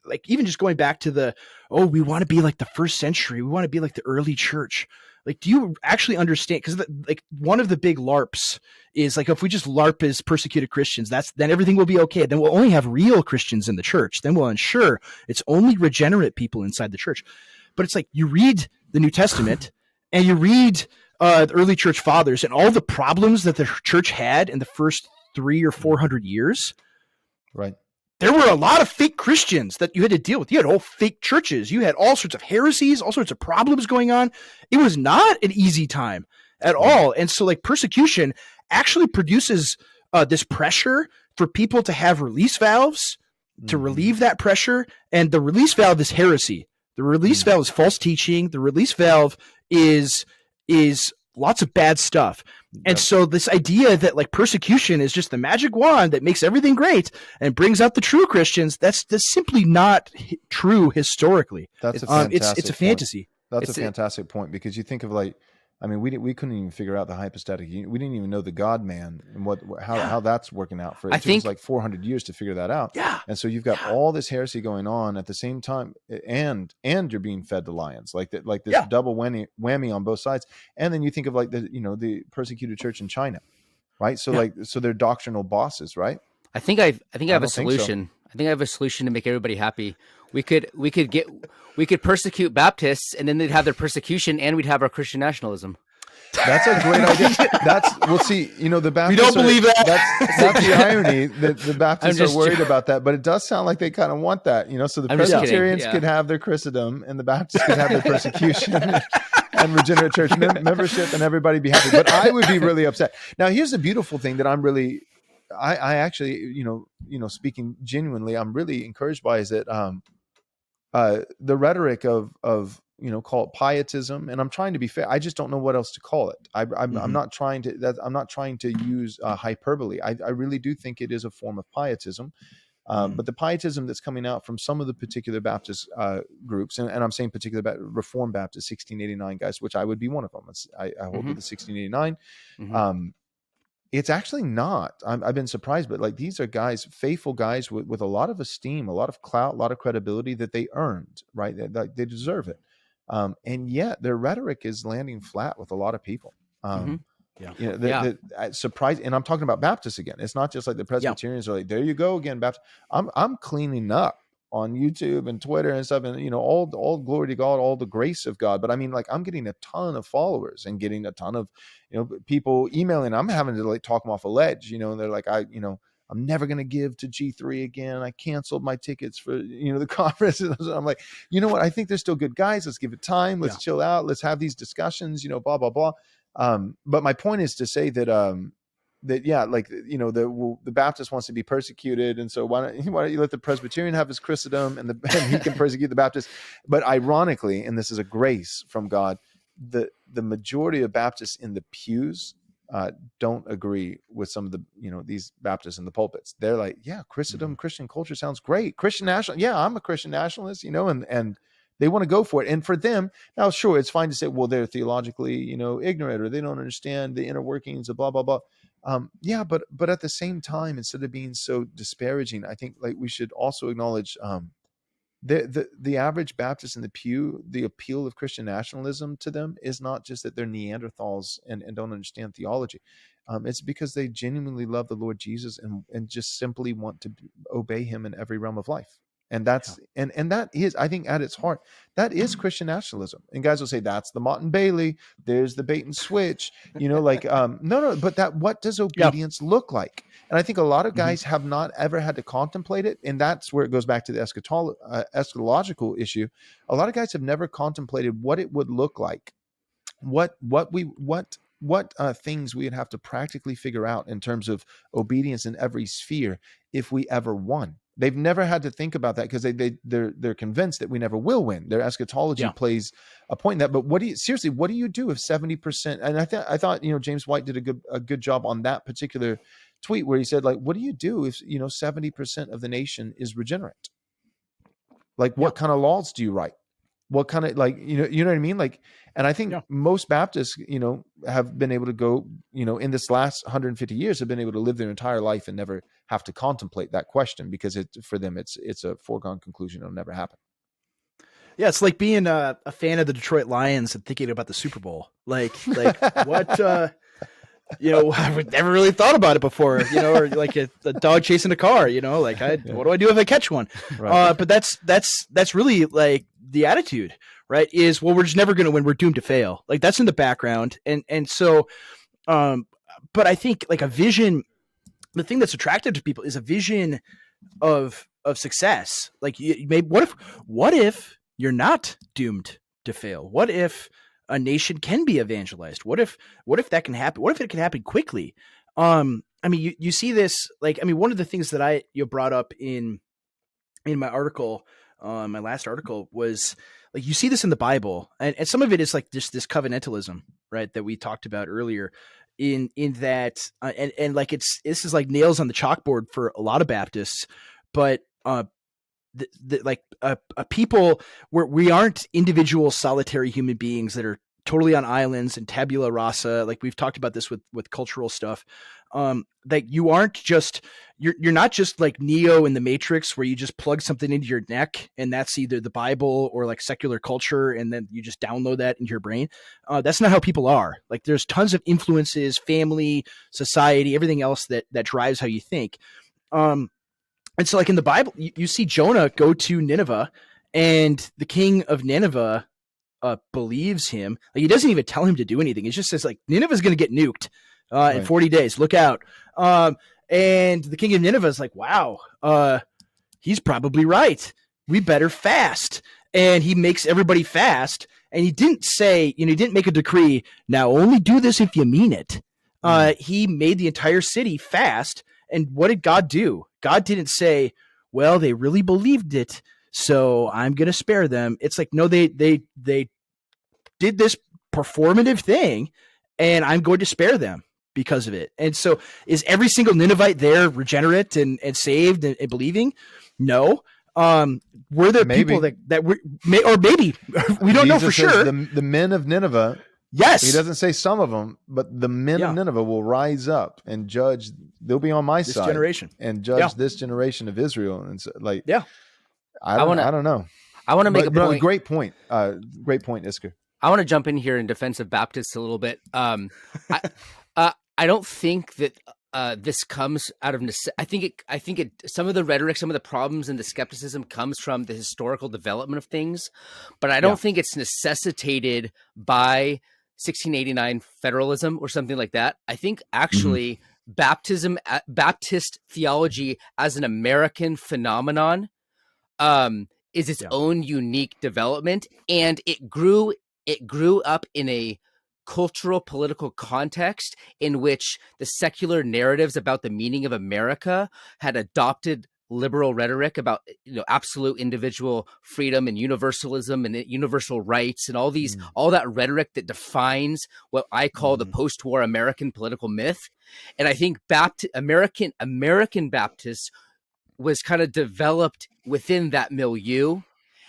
like even just going back to we want to be like the first century. We want to be like the early church. Like, do you actually understand? Because like one of the big LARPs is like, if we just LARP as persecuted Christians, then everything will be okay. Then we'll only have real Christians in the church. Then we'll ensure it's only regenerate people inside the church. But it's like, you read the New Testament and you read the early church fathers and all the problems that the church had in the first 300 or 400 years. Right. There were a lot of fake Christians that you had to deal with. You had all fake churches. You had all sorts of heresies, all sorts of problems going on. It was not an easy time at all. And so like persecution actually produces this pressure for people to have release valves to relieve that pressure. And the release valve is heresy. The release valve is false teaching. The release valve is lots of bad stuff. And so this idea that like persecution is just the magic wand that makes everything great and brings out the true Christians, that's simply not true historically. That's a fantastic it's a fantasy. That's a fantastic point, because you think of like, I mean, we couldn't even figure out the hypostatic union. We didn't even know the God man and how that's working out for it. It took us like 400 years to figure that out. Yeah. And so you've got all this heresy going on at the same time, and you're being fed to lions, like that, like this double whammy on both sides. And then you think of like the persecuted church in China, right? So so they're doctrinal bosses, right? I think I have a solution. I think I have a solution to make everybody happy. We could persecute Baptists, and then they'd have their persecution, and we'd have our Christian nationalism. That's a great idea. The Baptists. We don't believe that. That's the irony that the Baptists are worried about that, but it does sound like they kind of want that. So the Presbyterians could have their Christendom, and the Baptists could have their persecution and regenerate church membership, and everybody be happy. But I would be really upset. Now, here's the beautiful thing that I'm really. I actually, speaking genuinely, I'm really encouraged by is that the rhytoric of call it pietism, and I'm trying to be fair. I just don't know what else to call it. I'm not trying to use hyperbole. I really do think it is a form of pietism, but the pietism that's coming out from some of the particular Baptist groups, and I'm saying particular Reformed Baptist 1689 guys, which I would be one of them. I hold to the 1689. It's actually not. I've been surprised, but like these are guys, faithful guys with a lot of esteem, a lot of clout, a lot of credibility that they earned, right? They deserve it. And yet their rhetoric is landing flat with a lot of people. Surprise. And I'm talking about Baptists again. It's not just like the Presbyterians are like, there you go again, Baptist. I'm cleaning up on YouTube and Twitter and stuff, and all glory to God, all the grace of God. But I mean, like, I'm getting a ton of followers and getting a ton of people emailing. I'm having to like talk them off a ledge, and they're like, I'm never going to give to G3 again. I canceled my tickets for the conference. I'm like, you know what? I think they're still good guys. Let's give it time. Let's chill out. Let's have these discussions. Blah blah blah. But my point is to say that that like the Baptist wants to be persecuted, and so why don't you let the Presbyterian have his Christendom, and he can persecute the Baptist. But ironically, and this is a grace from God, the majority of Baptists in the pews don't agree with some of the these Baptists in the pulpits. They're like, yeah, Christendom, Christian culture sounds great. Christian national, yeah, I'm a Christian nationalist, and they want to go for it. And for them, now, sure, it's fine to say, well, they're theologically, ignorant, or they don't understand the inner workings of blah, blah, blah. Yeah, but at the same time, instead of being so disparaging, I think we should also acknowledge the average Baptist in the pew. The appeal of Christian nationalism to them is not just that they're Neanderthals and don't understand theology. It's because they genuinely love the Lord Jesus and just simply want to obey him in every realm of life. And that's and that is, I think, at its heart, that is Christian nationalism. And guys will say that's the Mott and Bailey. There's the bait and switch. No, but what does obedience look like? And I think a lot of guys have not ever had to contemplate it, and that's where it goes back to the eschatological issue. A lot of guys have never contemplated what it would look like, what things we would have to practically figure out in terms of obedience in every sphere if we ever won. They've never had to think about that because they're convinced that we never will win. Their eschatology plays a point in that. But what do you do if 70%? And I thought James White did a good job on that particular tweet where he said, what do you do if 70% of the nation is regenerate? What kind of laws do you write? What kind of you know what I mean? And I think most Baptists, have been able to go, in this last 150 years, have been able to live their entire life and never have to contemplate that question because for them, it's a foregone conclusion. It'll never happen. Yeah, it's like being a fan of the Detroit Lions and thinking about the Super Bowl. What? I've never really thought about it before. Or like a dog chasing a car. What do I do if I catch one? Right. But that's really the attitude, right? Is, well, we're just never going to win. We're doomed to fail. That's in the background, and so, but I think a vision. The thing that's attractive to people is a vision of success. What if you're not doomed to fail? What if a nation can be evangelized? What if that can happen? What if it can happen quickly? You see this, one of the things that I brought up in my article, my last article, was you see this in the Bible, and some of it is just this covenantalism, right, that we talked about earlier. In that, this is nails on the chalkboard for a lot of Baptists, but a people where we aren't individual solitary human beings that are totally on islands and tabula rasa. We've talked about this with cultural stuff. You aren't just, you're not just like Neo in the Matrix where you just plug something into your neck and that's either the Bible or secular culture. And then you just download that into your brain. That's not how people are. There's tons of influences, family, society, everything else that drives how you think. And so in the Bible, you see Jonah go to Nineveh, and the king of Nineveh believes him. He doesn't even tell him to do anything. It just says Nineveh's going to get nuked in 40 days. Look out. And the king of Nineveh is wow, he's probably right. We better fast. And he makes everybody fast. And he didn't say, he didn't make a decree. Now only do this if you mean it. He made the entire city fast. And what did God do? God didn't say, well, they really believed it, so I'm going to spare them. It's no, they did this performative thing, and I'm going to spare them because of it. And so is every single Ninevite there regenerate and saved and believing? No. Were there people that were, or maybe we don't know for sure. The men of Nineveh. Yes. He doesn't say some of them, but the men of Nineveh will rise up and judge. They'll be on my side generation and judge this generation of Israel. And so, I don't know. I want to make a point. Great point. Great point, Isker. I want to jump in here in defense of Baptists a little bit. I don't think that this comes out of I think it. Some of the rhetoric, some of the problems, and the skepticism comes from the historical development of things, but I don't think it's necessitated by 1689 federalism or something like that. I think actually Baptist theology as an American phenomenon is its own unique development, and it grew up in a cultural political context in which the secular narratives about the meaning of America had adopted liberal rhetoric about absolute individual freedom and universalism and universal rights and all that rhetoric that defines what I call the post-war American political myth. And I think American Baptists was kind of developed within that milieu.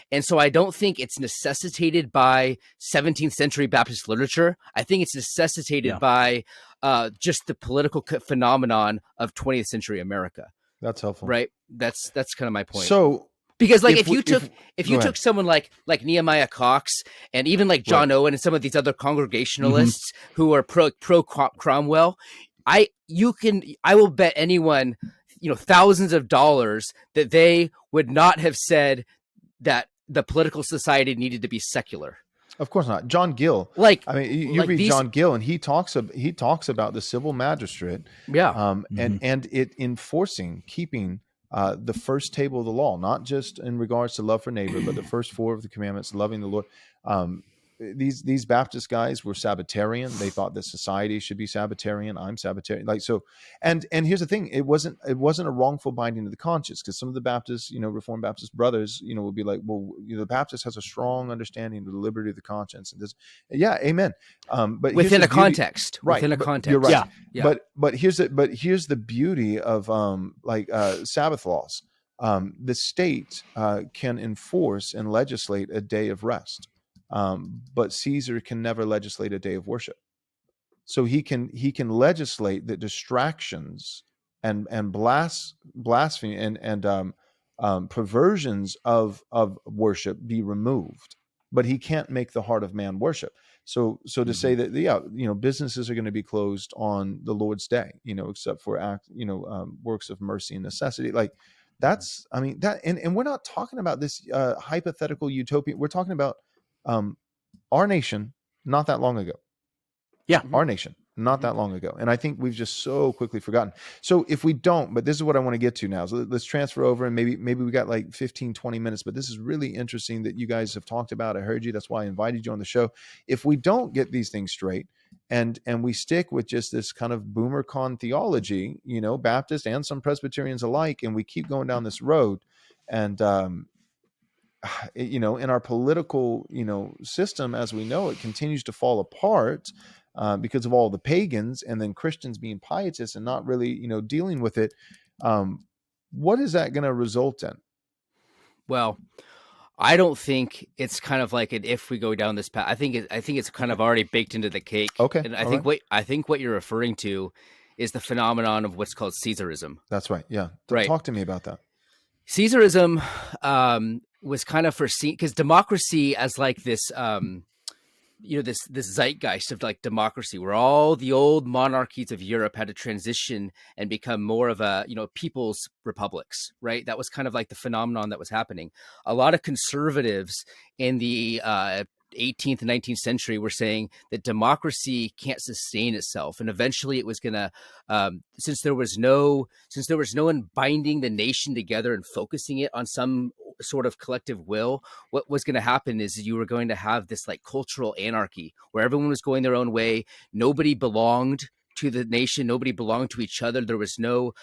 And so I don't think it's necessitated by 17th century Baptist literature. I think it's necessitated by just the political phenomenon of 20th century America. That's helpful. Right. That's kind of my point. So because like if you took someone like Nehemiah Cox and even like John Owen and some of these other Congregationalists who are pro Cromwell, I will bet anyone, thousands of dollars that they would not have said that the political society needed to be secular. Of course not. John Gill. You read John Gill, and he talks about the civil magistrate. Yeah. And it enforcing, keeping the first table of the law, not just in regards to love for neighbor, but the first 4 of the commandments, loving the Lord. These Baptist guys were Sabbatarian. They thought that society should be Sabbatarian. I'm Sabbatarian. And here's the thing: it wasn't a wrongful binding to the conscience, because some of the Baptist, Reformed Baptist brothers, would be like, well, the Baptist has a strong understanding of the liberty of the conscience, and this, amen. But within a context, right? Within a context, you're right. Yeah. But here's the beauty of Sabbath laws. The state can enforce and legislate a day of rest. But Caesar can never legislate a day of worship. So he can legislate that distractions and blasphemy and perversions of worship be removed, but he can't make the heart of man worship. So to say that businesses are going to be closed on the Lord's day, except for works of mercy and necessity, that's and we're not talking about this hypothetical utopia. We're talking about our nation not that long ago. Yeah. Our nation not that long ago. And I think we've just so quickly forgotten. So if we don't, but this is what I want to get to now. So let's transfer over, and maybe we got like 15, 20 minutes, but this is really interesting that you guys have talked about. I heard you. That's why I invited you on the show. If we don't get these things straight and we stick with just this kind of boomer con theology, Baptist and some Presbyterians alike, and we keep going down this road, and in our political, system as we know it continues to fall apart because of all the pagans, and then Christians being pietists and not really, dealing with it. What is that going to result in? Well, I don't think it's kind of like an if we go down this path. I think it's kind of already baked into the cake. Okay. And I think what you're referring to is the phenomenon of what's called Caesarism. That's right. Yeah. Right. Talk to me about that. Caesarism was kind of foreseen because democracy as like this, this zeitgeist of like democracy, where all the old monarchies of Europe had to transition and become more of a, people's republics, right? That was kind of like the phenomenon that was happening. A lot of conservatives in the 18th and 19th century were saying that democracy can't sustain itself, and eventually it was gonna since there was no one binding the nation together and focusing it on some sort of collective will, what was going to happen is you were going to have this like cultural anarchy where everyone was going their own way. Nobody belonged to the nation. Nobody belonged to each other. There was no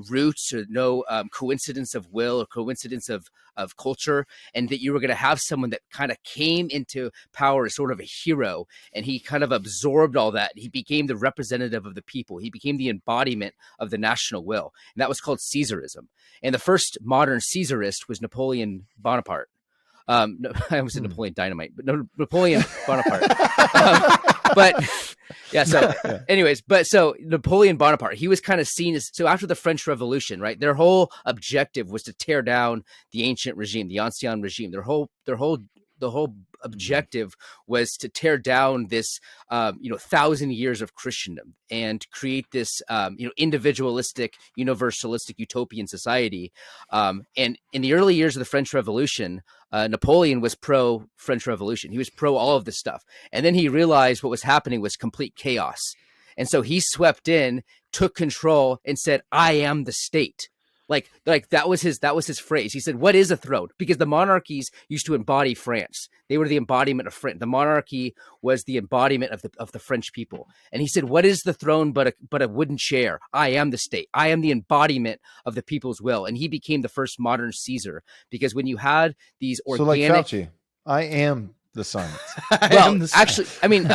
roots or no coincidence of will or coincidence of culture, and that you were going to have someone that kind of came into power as sort of a hero, and he kind of absorbed all that. He became the representative of the people. He became the embodiment of the national will, and that was called Caesarism. And the first modern Caesarist was Napoleon Bonaparte. I almost said Napoleon Dynamite, but no, Napoleon Bonaparte. So Napoleon Bonaparte, he was kind of seen as, so after the French Revolution, right, their whole objective was to tear down the ancient regime, the ancien regime. The whole objective was to tear down this, 1,000 years of Christendom and create this, individualistic, universalistic, utopian society. And in the early years of the French Revolution, Napoleon was pro French Revolution. He was pro all of this stuff. And then he realized what was happening was complete chaos. And so he swept in, took control, and said, I am the state. Like that was his phrase. He said, "What is a throne?" Because the monarchies used to embody France. They were the embodiment of France. The monarchy was the embodiment of the French people. And he said, "What is the throne but a wooden chair? I am the state. I am the embodiment of the people's will." And he became the first modern Caesar, because when you had these organic, so like Fauci, I am the science. well, actually, I mean,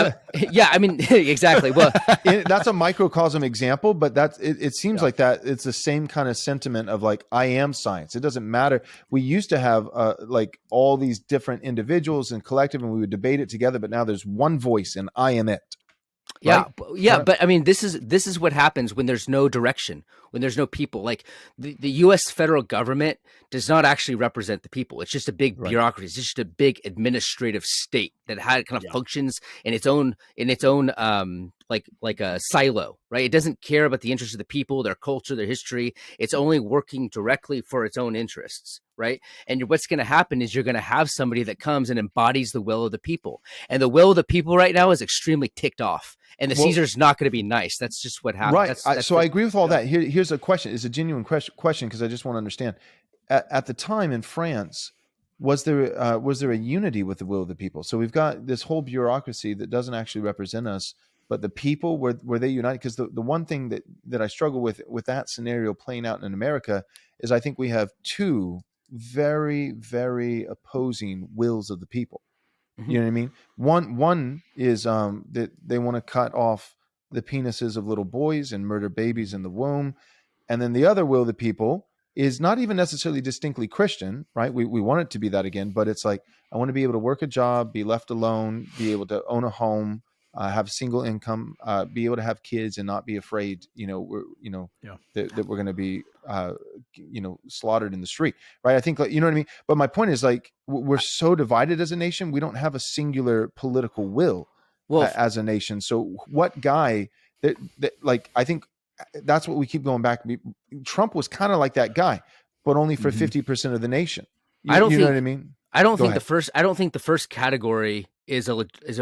yeah, I mean, exactly. Well, That's a microcosm example, but it seems like that it's the same kind of sentiment of like, I am science. It doesn't matter. We used to have like all these different individuals and collective, and we would debate it together, but now there's one voice and I am it. yeah, Right? yeah, but I mean, this is what happens when there's no direction, when there's no people. Like the U.S. federal government does not actually represent the people. It's just a big bureaucracy. It's just a big administrative state that kind of functions in its own like a silo, right? It doesn't care about the interests of the people, their culture, their history. It's only working directly for its own interests, right? And what's going to happen is you're going to have somebody that comes and embodies the will of the people, and the will of the people right now is extremely ticked off. And the Caesar's not going to be nice. That's just what happened. Right. So I agree with all that. Here's a question. It's a genuine question because I just want to understand. At the time in France, was there a unity with the will of the people? So we've got this whole bureaucracy that doesn't actually represent us, but the people, were they united? Because the one thing that I struggle with that scenario playing out in America is I think we have two very, very opposing wills of the people. You know what I mean? One is that they want to cut off the penises of little boys and murder babies in the womb. And then the other will of the people is not even necessarily distinctly Christian, right? We want it to be that again, but it's like, I want to be able to work a job, be left alone, be able to own a home, have single income, be able to have kids and not be afraid, that we're going to be, slaughtered in the street. Right. I think, you know what I mean? But my point is, like, we're so divided as a nation. We don't have a singular political will as a nation. So what guy that I think that's what we keep going back. Trump was kind of like that guy, but only for 50% of the nation. You know what I mean? I don't think the first category is a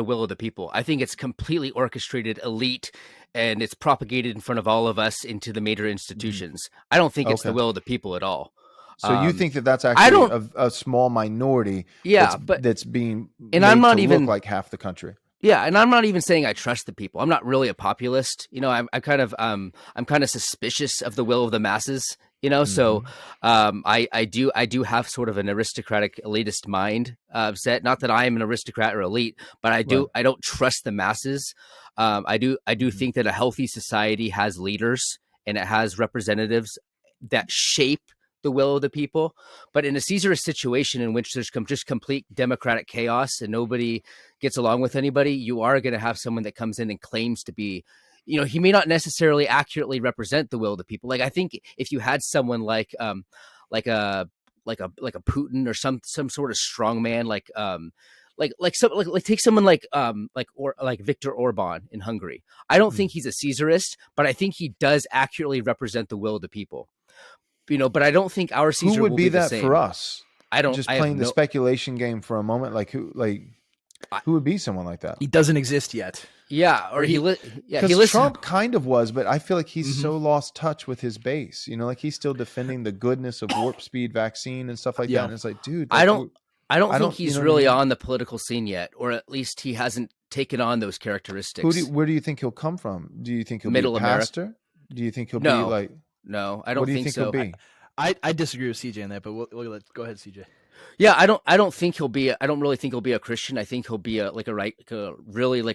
will of the people. I think it's completely orchestrated elite, and it's propagated in front of all of us into the major institutions. I don't think it's the will of the people at all. So you think that's actually a small minority? Yeah, that's being and I'm not even look like half the country. Yeah, and I'm not even saying I trust the people. I'm not really a populist. I'm kind of suspicious of the will of the masses. So I do have sort of an aristocratic elitist mind set. Not that I am an aristocrat or elite, but I don't trust the masses. I do think that a healthy society has leaders and it has representatives that shape the will of the people. But in a Caesarist situation in which there's just complete democratic chaos and nobody gets along with anybody, you are going to have someone that comes in and claims to be, he may not necessarily accurately represent the will of the people. Like, I think if you had someone like a Putin or some sort of strongman, take someone like Viktor Orban in Hungary. I don't think he's a Caesarist, but I think he does accurately represent the will of the people. But I don't think our Caesar who would will be the that same. for us. I don't. Just playing the speculation game for a moment. Like who would be someone like that? He doesn't exist yet. Yeah, or he Trump kind of was, but I feel like he's so lost touch with his base. Like he's still defending the goodness of warp speed vaccine and stuff like that. And it's like, dude, I don't think he's really on the political scene yet, or at least he hasn't taken on those characteristics. Where do you think he'll come from? Do you think he'll Middle be a pastor? America? Do you think he'll be like? No, I don't think so. What do you think he'll be? I disagree with CJ on that, but we'll go ahead, CJ. Yeah, I don't think he'll be. I don't really think he'll be a Christian. I think he'll be a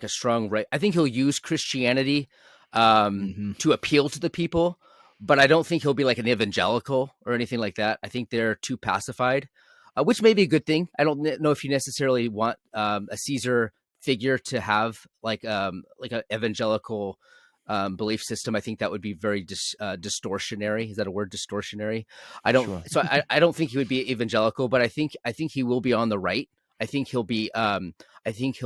strong right. I think he'll use Christianity to appeal to the people, but I don't think he'll be like an evangelical or anything like that. I think they're too pacified, which may be a good thing. I don't know if you necessarily want a Caesar figure to have like an evangelical belief system. I think that would be very distortionary. Is that a word, distortionary? I don't. Sure. So I don't think he would be evangelical, but I think he will be on the right. I think he'll be. I think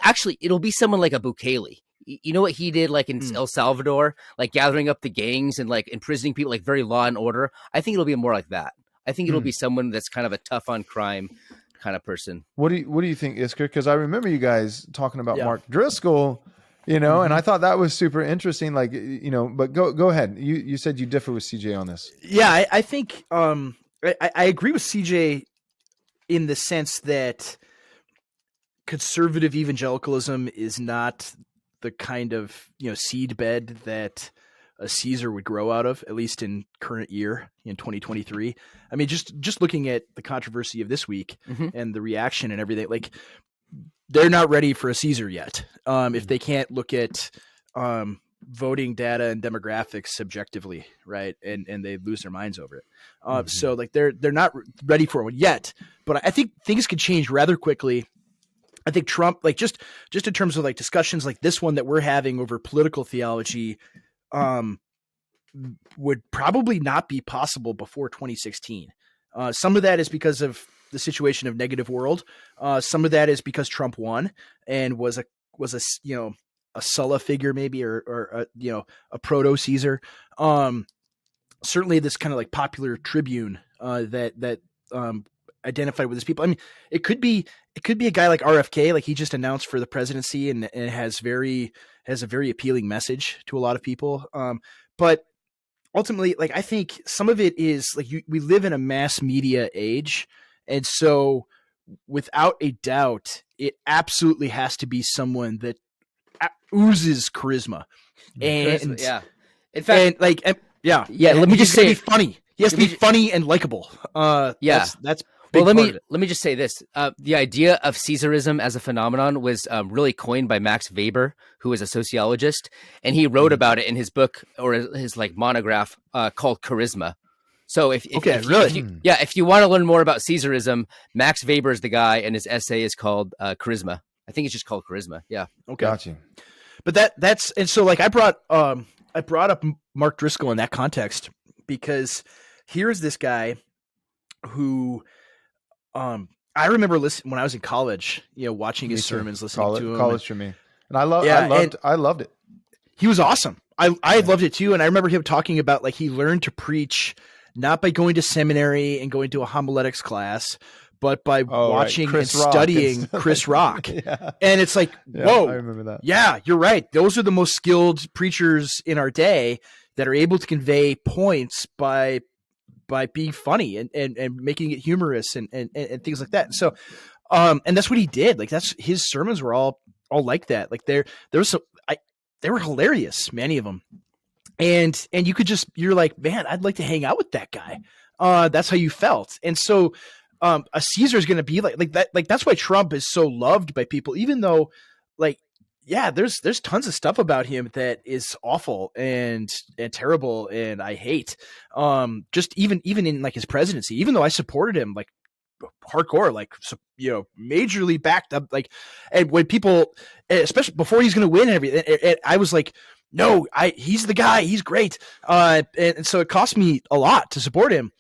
actually it'll be someone like a Bukele. You know what he did, like in El Salvador, like gathering up the gangs and like imprisoning people, like very law and order. I think it'll be more like that. I think it'll be someone that's kind of a tough on crime kind of person. What do you think, Isker? Because I remember you guys talking about Mark Driscoll. And I thought that was super interesting. Like, but go ahead. You said you differ with CJ on this. Yeah, I think I agree with CJ in the sense that conservative evangelicalism is not the kind of seed bed that a Caesar would grow out of, at least in current year in 2023. I mean, just looking at the controversy of this week and the reaction and everything, like they're not ready for a Caesar yet. If they can't look at voting data and demographics subjectively, right, and they lose their minds over it. So like they're not ready for one yet. But I think things could change rather quickly. I think Trump, like just in terms of like discussions like this one that we're having over political theology, would probably not be possible before 2016. Some of that is because of the situation of negative world. Some of that is because Trump won and was a Sulla figure maybe, or a proto Caesar. Certainly this kind of like popular tribune that identified with his people. I mean, it could be a guy like RFK, like he just announced for the presidency and has a very appealing message to a lot of people. But ultimately, like I think some of it is like we live in a mass media age, and so without a doubt, it absolutely has to be someone that oozes charisma. And yeah, in fact, let me just say, funny. He has to be funny and likable. That's big. Well, let me just say this: the idea of Caesarism as a phenomenon was really coined by Max Weber, who is a sociologist, and he wrote about it in his book or his like monograph called Charisma. So if you want to learn more about Caesarism, Max Weber is the guy, and his essay is called Charisma. I think it's just called Charisma. Yeah. Okay. Gotcha. But that's and so like I brought up Mark Driscoll in that context because here's this guy who I remember listening when I was in college, watching his sermons, listening to him. College for me. And I loved it. He was awesome. I loved it too. And I remember him talking about like he learned to preach not by going to seminary and going to a homiletics class, but by watching and studying Chris Rock. Yeah. And it's like, whoa, I remember that. Yeah, you're right. Those are the most skilled preachers in our day that are able to convey points by being funny and making it humorous and things like that. And so, and that's what he did. Like his sermons were all like that. Like they were hilarious, many of them. And you're like, man, I'd like to hang out with that guy. That's how you felt. And so, a Caesar is going to be like that. Like, that's why Trump is so loved by people, even though there's tons of stuff about him that is awful and terrible. And I hate, just even in like his presidency, even though I supported him, like hardcore, like, majorly backed up, like, and when people, especially before he's going to win and everything, I was like, no, he's the guy, he's great. And so it cost me a lot to support him.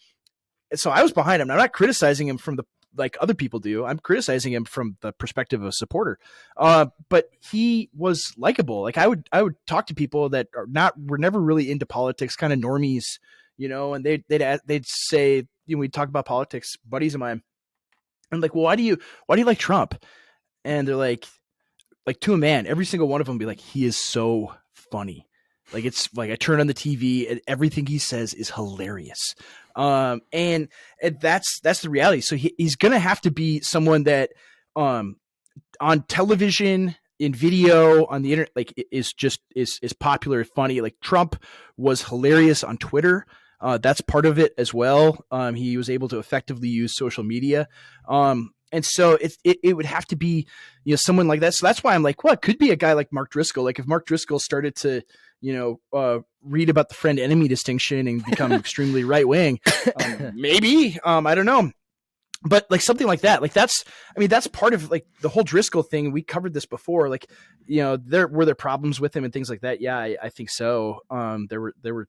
And so I was behind him. I'm not criticizing him from the, like other people do. I'm criticizing him from the perspective of a supporter. But he was likable. Like I would talk to people that were never really into politics, kind of normies, and they'd say, we'd talk about politics, buddies of mine. I'm like, well, why do you like Trump? And they're like to a man, every single one of them be like, he is so funny. Like, it's like I turn on the TV and everything he says is hilarious. And that's the reality. So he's going to have to be someone that, on television, in video, on the internet, like is popular and funny. Like Trump was hilarious on Twitter. That's part of it as well. He was able to effectively use social media. And so it would have to be, someone like that. So that's why I'm like, well, it could be a guy like Mark Driscoll. Like if Mark Driscoll started to, read about the friend enemy distinction and become extremely right wing, maybe, I don't know. But like something like that, like that's part of like the whole Driscoll thing. We covered this before, like, there were problems with him and things like that. Yeah, I think so. There were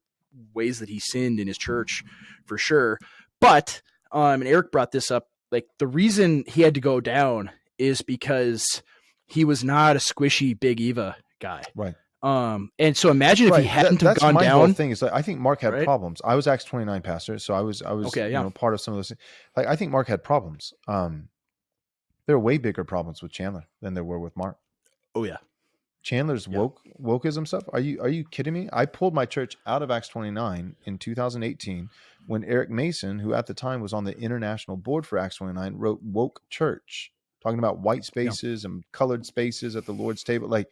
ways that he sinned in his church for sure. But, and Eric brought this up, like the reason he had to go down is because he was not a squishy Big Eva guy. Right. And so imagine if he hadn't have gone down. Whole thing is like, I think Mark had problems. I was Acts 29 pastor, so I was part of some of those things. Like I think Mark had problems. There are way bigger problems with Chandler than there were with Mark. Oh yeah. Chandler's wokeism stuff. Are you kidding me? I pulled my church out of Acts 29 in 2018 when Eric Mason, who at the time was on the international board for Acts 29, wrote Woke Church, talking about white spaces and colored spaces at the Lord's table. Like,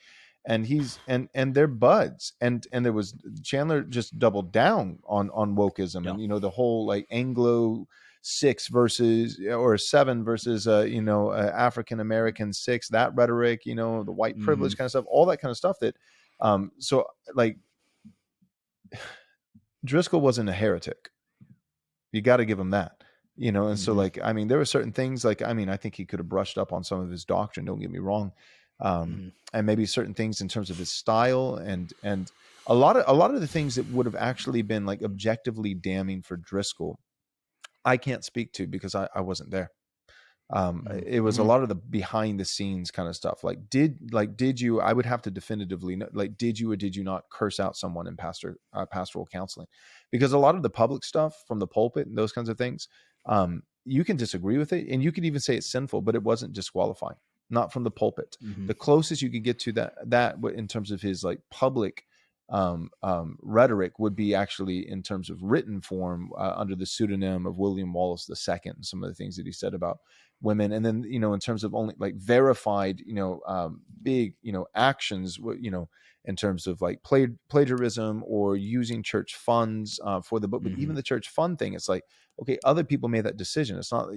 and he's and they're buds. And there was Chandler just doubled down on wokeism and the whole like Anglo 6 versus or 7 versus African American 6, that rhetoric, the white privilege kind of stuff, all that kind of stuff that so like Driscoll wasn't a heretic. You got to give him that, and so like I mean there were certain things like I mean I think he could have brushed up on some of his doctrine, don't get me wrong, and maybe certain things in terms of his style and a lot of the things that would have actually been like objectively damning for Driscoll I can't speak to because I wasn't there. It was a lot of the behind the scenes kind of stuff. Did you, I would have to definitively know, like, did you or did you not curse out someone in pastoral counseling? Because a lot of the public stuff from the pulpit and those kinds of things, you can disagree with it and you could even say it's sinful, but it wasn't disqualifying, not from the pulpit. The closest you could get to that in terms of his like public rhetoric would be actually in terms of written form under the pseudonym of William Wallace II, some of the things that he said about women. And then, in terms of only like verified, big, actions, in terms of like plagiarism or using church funds for the book. But even the church fund thing, it's like, okay, other people made that decision. It's not,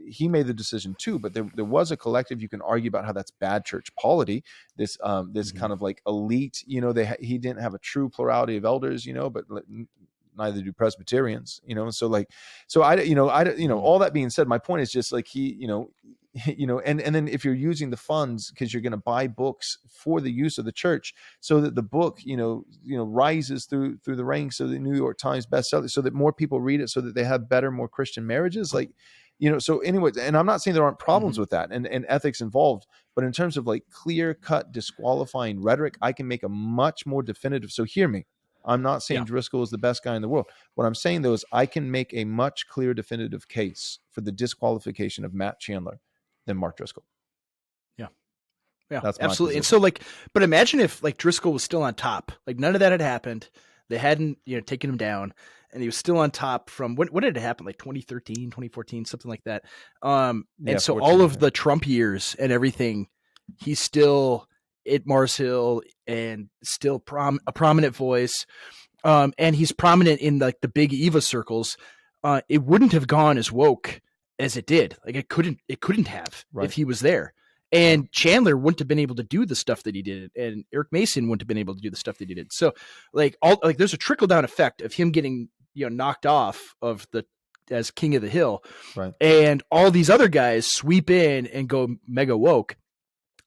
he made the decision too, but there was a collective. You can argue about how that's bad church polity. This kind of like elite, he didn't have a true plurality of elders, but neither do Presbyterians, so all that being said, my point is just like and then if you're using the funds because you're going to buy books for the use of the church so that the book, rises through the ranks of the New York Times bestseller so that more people read it so that they have better, more Christian marriages. Like, so anyways, and I'm not saying there aren't problems with that and ethics involved, but in terms of like clear cut disqualifying rhetoric, I can make a much more definitive. So hear me. I'm not saying Driscoll is the best guy in the world. What I'm saying though is I can make a much clearer definitive case for the disqualification of Matt Chandler than Mark Driscoll. Yeah, that's absolutely. And so like, but imagine if like Driscoll was still on top, like none of that had happened. They hadn't, taken him down and he was still on top from when did it happen? Like 2013, 2014, something like that. And so all of the Trump years and everything, he's still at Mars Hill and still a prominent voice. And he's prominent in like the big Eva circles. It wouldn't have gone as woke as it did. Like it couldn't have if he was there. And Chandler wouldn't have been able to do the stuff that he did, and Eric Mason wouldn't have been able to do the stuff that he did. So, there's a trickle down effect of him getting knocked off of as king of the hill, right? And all these other guys sweep in and go mega woke,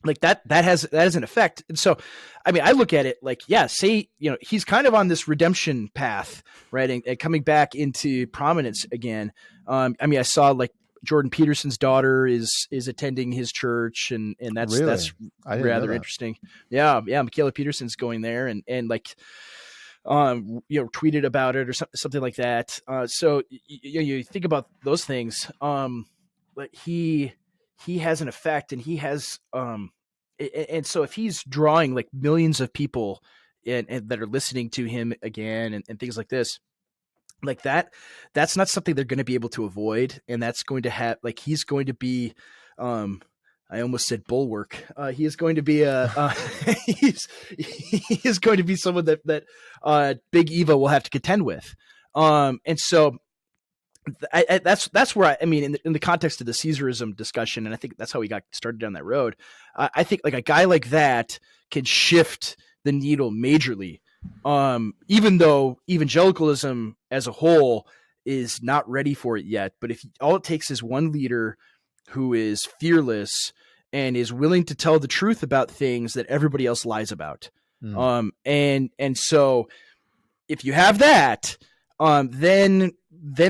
like that has an effect. And so, I mean, I look at it like, say he's kind of on this redemption path, right, and coming back into prominence again. I mean, I saw like Jordan Peterson's daughter is attending his church, and that's really? That's rather interesting. Yeah, Michaela Peterson's going there, and like tweeted about it or something like that. So you think about those things. But he has an effect, and he has and so if he's drawing like millions of people and that are listening to him again and things like this. Like that's not something they're going to be able to avoid. And that's going to have, like, he's going to be, I almost said bulwark. He is going to be he is going to be someone that Big Eva will have to contend with. And so that's where I mean, in the context of the Caesarism discussion, and I think that's how we got started down that road. I think like a guy like that can shift the needle majorly. Even though evangelicalism as a whole is not ready for it yet, but if all it takes is one leader who is fearless and is willing to tell the truth about things that everybody else lies about. And so if you have that, then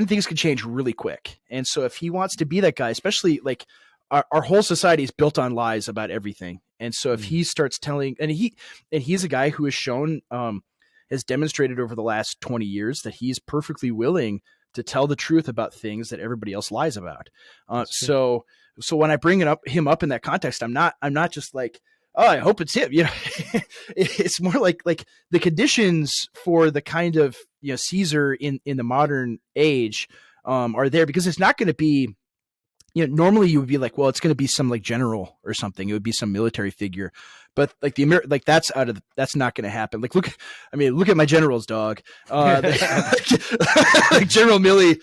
things can change really quick. And so if he wants to be that guy, especially like our whole society is built on lies about everything. And so if he starts telling, and he's a guy who has shown, has demonstrated over the last 20 years that he's perfectly willing to tell the truth about things that everybody else lies about. So when I bring him up in that context, I'm not just like, oh, I hope it's him. It's more like the conditions for the kind of Caesar in the modern age are there, because it's not going to be. Normally you would be like, well, it's going to be some like general or something. It would be some military figure, but like that's that's not going to happen. Like, look at my generals, dog. Like General Milley.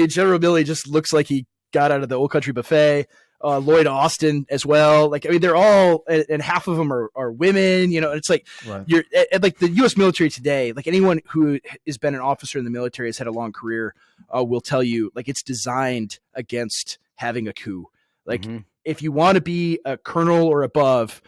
General Milley just looks like he got out of the Old Country Buffet. Lloyd Austin as well. Like, they're all, and half of them are women, it's like, Right. You're like the U.S. military today, like anyone who has been an officer in the military, has had a long career, will tell you, like, it's designed against having a coup. Like, if you want to be a colonel or above,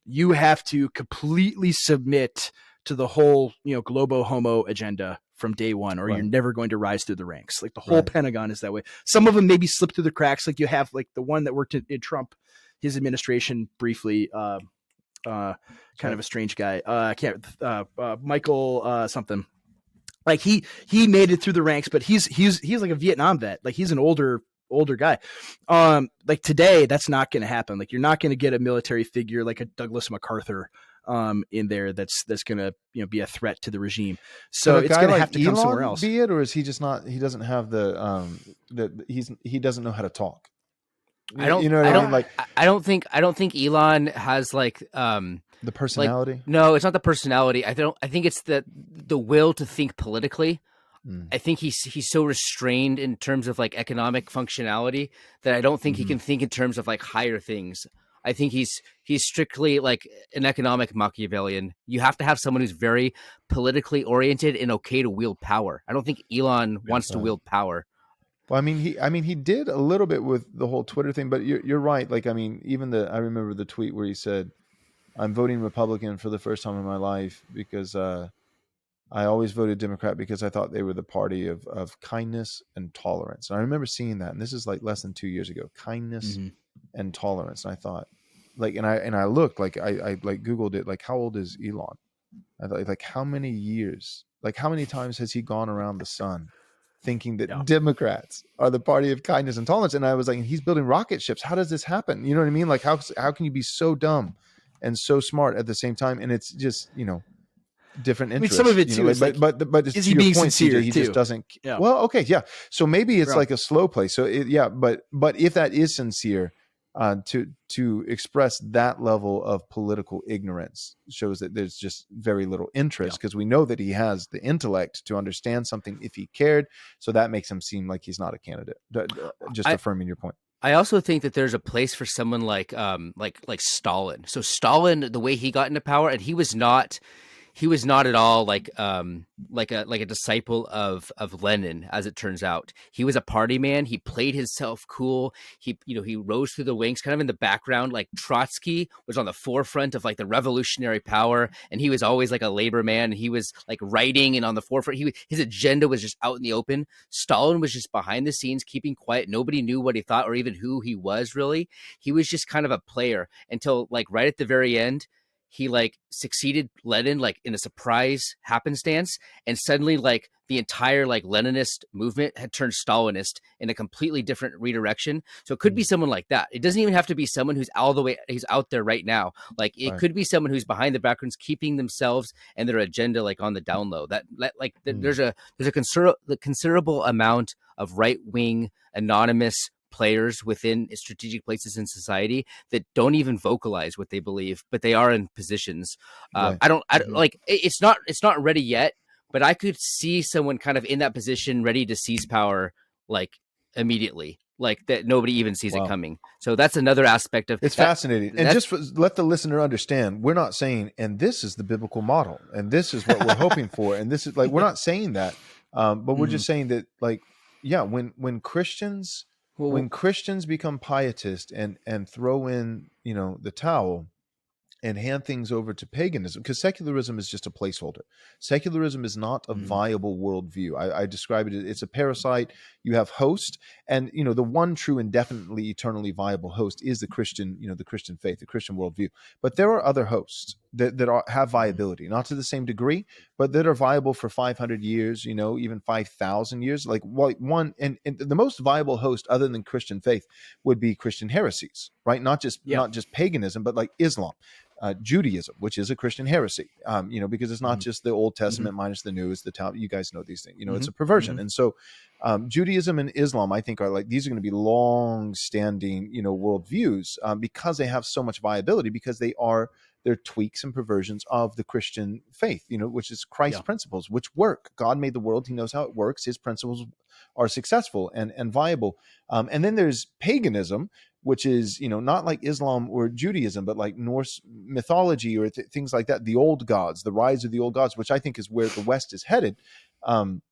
you have to completely submit to the whole, globo homo agenda from day one, or you're never going to rise through the ranks. Like, the whole Pentagon is that way. Some of them maybe slip through the cracks. Like, you have like the one that worked in Trump, his administration briefly, kind of a strange guy. I can't, Michael, something. Like, he made it through the ranks, but he's like a Vietnam vet. Like, he's an older guy. Like, today, that's not going to happen. Like, you're not going to get a military figure like a Douglas MacArthur in there that's going to be a threat to the regime. So it's going to have to come somewhere else. Be it, or is he just not? He doesn't have he doesn't know how to talk. I don't. Like, I don't think Elon has like the personality. Like, no, it's not the personality. I think it's the will to think politically. I think he's so restrained in terms of like economic functionality that I don't think he can think in terms of like higher things. I think he's strictly like an economic Machiavellian. You have to have someone who's very politically oriented and okay to wield power. I don't think Elon wants to wield power. Well, he did a little bit with the whole Twitter thing, but you're right. Like, I remember the tweet where he said, "I'm voting Republican for the first time in my life because I always voted Democrat because I thought they were the party of kindness and tolerance." And I remember seeing that, and this is like less than 2 years ago. Kindness and tolerance. And I thought, like, and I looked, like, I like Googled it, like, how old is Elon? I thought, like, how many years, like, how many times has he gone around the sun thinking that Democrats are the party of kindness and tolerance? And I was like, he's building rocket ships. How does this happen? You know what I mean? Like, how can you be so dumb and so smart at the same time? And it's just, different interests. Some of it too, but is he being sincere? He too? Just doesn't. Yeah. Well, okay, yeah. So maybe it's like a slow play. So but if that is sincere, to express that level of political ignorance shows that there's just very little interest, because we know that he has the intellect to understand something if he cared. So that makes him seem like he's not a candidate. Just affirming your point. I also think that there's a place for someone like Stalin. So Stalin, the way he got into power, and he was not at all like a disciple of Lenin, as it turns out. He was a party man. He played himself cool. He rose through the ranks, kind of in the background. Like, Trotsky was on the forefront of like the revolutionary power, and he was always like a labor man. And he was like writing and on the forefront. His agenda was just out in the open. Stalin was just behind the scenes, keeping quiet. Nobody knew what he thought or even who he was, really. He was just kind of a player until like right at the very end. He like succeeded Lenin like in a surprise happenstance, and suddenly like the entire like Leninist movement had turned Stalinist in a completely different redirection. So it could be someone like that. It doesn't even have to be someone who's he's out there right now. Like, it could be someone who's behind the backgrounds, keeping themselves and their agenda like on the down low. There's a considerable amount of right wing anonymous players within strategic places in society that don't even vocalize what they believe, but they are in positions. I don't like, it's not ready yet, but I could see someone kind of in that position ready to seize power like immediately, like that nobody even sees it coming. So that's another aspect of it's fascinating. And just let the listener understand, we're not saying, and this is the biblical model, and this is what we're hoping for, and this is like, we're not saying that, but we're just saying that, like, when Christians become pietist and throw in, the towel and hand things over to paganism, because secularism is just a placeholder. Secularism is not a viable worldview. I describe it, it's a parasite. You have host, and the one true indefinitely eternally viable host is the Christian, the Christian faith, the Christian worldview. But there are other hosts that have viability, not to the same degree, but that are viable for 500 years, even 5,000 years. Like one, and the most viable host other than Christian faith would be Christian heresies, right? Not just paganism, but like Islam. Judaism, which is a Christian heresy, because it's not just the Old Testament minus the New. It's the Talmud. You guys know these things. It's a perversion. And so Judaism and Islam, I think, are these are going to be long-standing, worldviews because they have so much viability, because they're tweaks and perversions of the Christian faith, which is Christ's principles, which work. God made the world. He knows how it works. His principles are successful and viable. And then there's paganism, which is, not like Islam or Judaism, but like Norse mythology or things like that. The old gods, the rise of the old gods, which I think is where the West is headed. And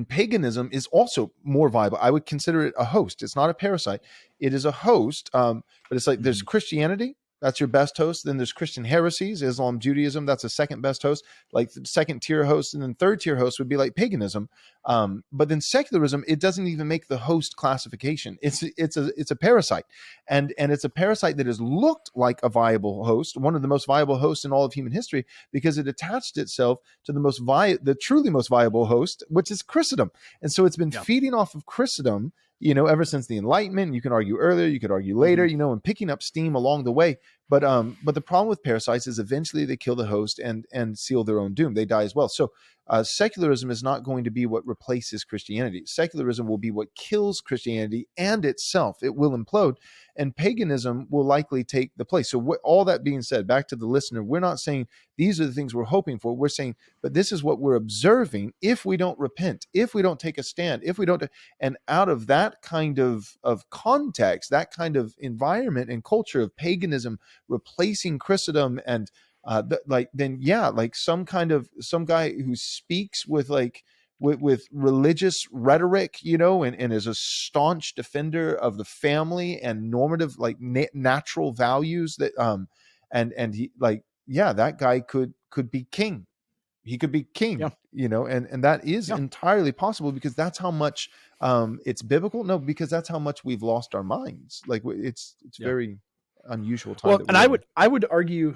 paganism is also more viable. I would consider it a host. It's not a parasite. It is a host, but it's like there's Christianity. That's your best host. Then there's Christian heresies, Islam, Judaism. That's a second best host, like the second tier host. And then third tier host would be like paganism. But then secularism, it doesn't even make the host classification. It's a parasite. And it's a parasite that has looked like a viable host, one of the most viable hosts in all of human history, because it attached itself to the truly most viable host, which is Christendom. And so it's been feeding off of Christendom, ever since the Enlightenment. You can argue earlier, you could argue later, and picking up steam along the way. But the problem with parasites is eventually they kill the host and seal their own doom. They die as well. So secularism is not going to be what replaces Christianity. Secularism will be what kills Christianity and itself. It will implode, and paganism will likely take the place. So all that being said, back to the listener, we're not saying these are the things we're hoping for. We're saying, but this is what we're observing if we don't repent, if we don't take a stand, if we don't. And out of that kind of context, that kind of environment and culture of paganism replacing Christendom and some guy who speaks with religious rhetoric, and is a staunch defender of the family and normative, natural values that, and he that guy could be king. He could be king, and that is entirely possible, because that's how much it's biblical. No, because that's how much we've lost our minds. It's very unusual time. Well, and I would argue,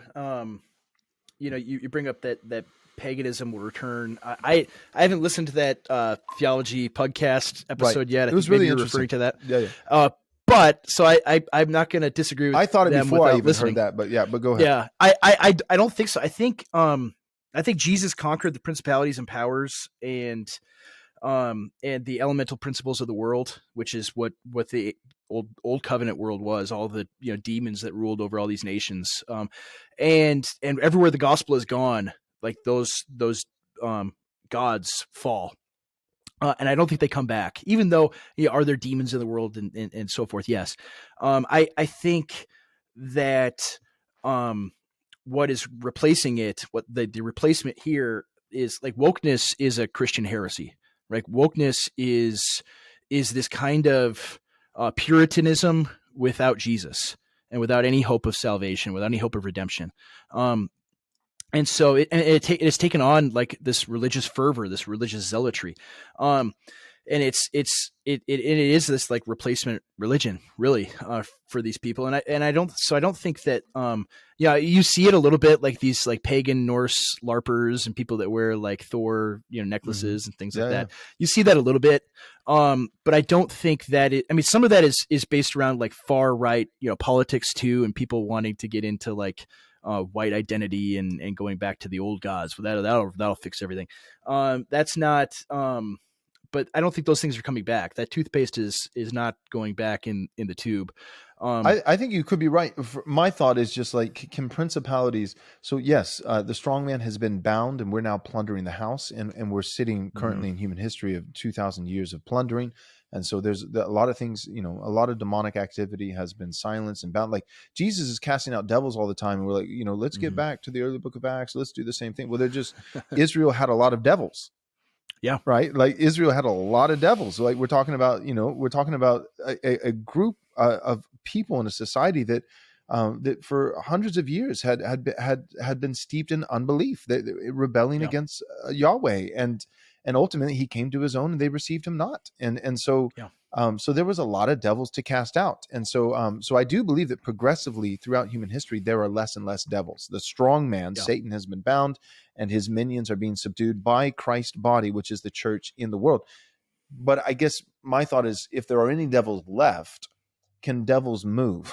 you bring up that paganism will return. I haven't listened to that theology podcast episode yet. It was really interesting. Referring to that. Yeah. But so I'm not going to disagree with. I thought it them before I even listening. heard that, but go ahead. Yeah, I don't think so. I think Jesus conquered the principalities and powers and the elemental principles of the world, which is what the old covenant world was, all the demons that ruled over all these nations, and everywhere the gospel is gone, those gods fall, and I don't think they come back, even though are there demons in the world and so forth. Yes, I think that what is replacing it, what the replacement here is, wokeness is a Christian heresy. Right, wokeness is this kind of Puritanism without Jesus and without any hope of salvation, without any hope of redemption. And so it has taken on this religious fervor, this religious zealotry. And it is this replacement religion, really, for these people. And I don't think that you see it a little bit, these pagan Norse LARPers and people that wear Thor necklaces and things like that. You see that a little bit, but I don't think that some of that is based around far right politics too, and people wanting to get into white identity and going back to the old gods. That'll fix everything. That's not. But I don't think those things are coming back. That toothpaste is not going back in the tube. I think you could be right. My thought is just can principalities? So yes, the strong man has been bound, and we're now plundering the house, and we're sitting currently in human history of 2,000 years of plundering. And so there's a lot of things, a lot of demonic activity has been silenced and bound. Jesus is casting out devils all the time. And we're let's get back to the early book of Acts. Let's do the same thing. Well, they're just, Israel had a lot of devils. Yeah. Right. Israel had a lot of devils. We're talking about, a group of people in a society that for hundreds of years had been steeped in unbelief, rebelling against Yahweh, and ultimately he came to his own, and they received him not. So there was a lot of devils to cast out. And so I do believe that progressively throughout human history, there are less and less devils. The strong man, Satan, has been bound, and his minions are being subdued by Christ's body, which is the church in the world. But I guess my thought is, if there are any devils left, can devils move?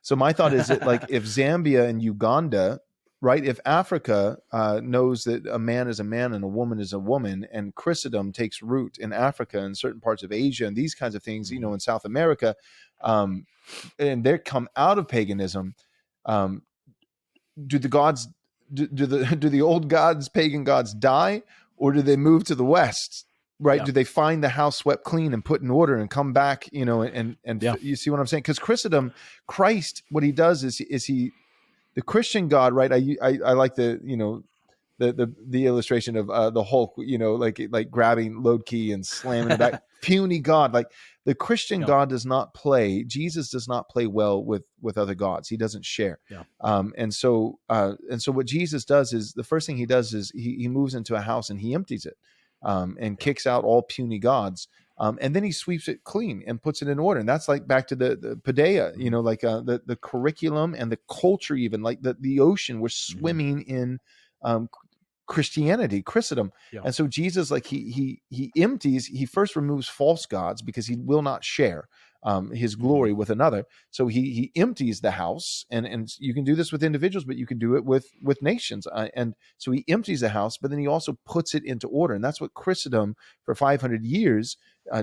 So my thought is that, like, if Zambia and Uganda, right, if Africa knows that a man is a man and a woman is a woman, and Christendom takes root in Africa and certain parts of Asia and these kinds of things, you know, in South America, and they come out of paganism, do the gods, do the old gods, pagan gods, die, or do they move to the West? Right? Do they find the house swept clean and put in order and come back? You know, and you see what I'm saying? Because Christendom, Christ, what he does is he, the Christian God, right? I like the, you know, the illustration of the Hulk, you know, like grabbing load key and slamming it back. Puny God, like the Christian God does not play. Jesus does not play well with other gods. He doesn't share. And so what Jesus does is, the first thing he does is he moves into a house and he empties it, and kicks out all puny gods. And then he sweeps it clean and puts it in order. And that's like back to the Paideia, you know, like the curriculum and the culture, even like the ocean was swimming in Christianity, Christendom. And so Jesus, like he empties, he first removes false gods because he will not share his glory with another. So he empties the house, and you can do this with individuals, but you can do it with nations. And so he empties the house, but then he also puts it into order. And that's what Christendom for 500 years,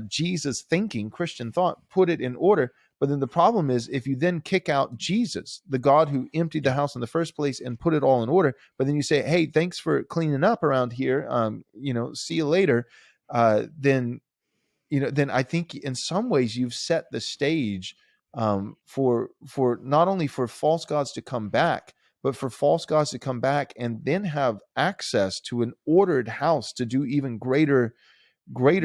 Jesus thinking, Christian thought, put it in order. But then the problem is, if you then kick out Jesus, the God who emptied the house in the first place and put it all in order, but then you say, hey, thanks for cleaning up around here, you know, see you later, then I think in some ways you've set the stage for not only for false gods to come back, but for false gods to come back and then have access to an ordered house to do even greater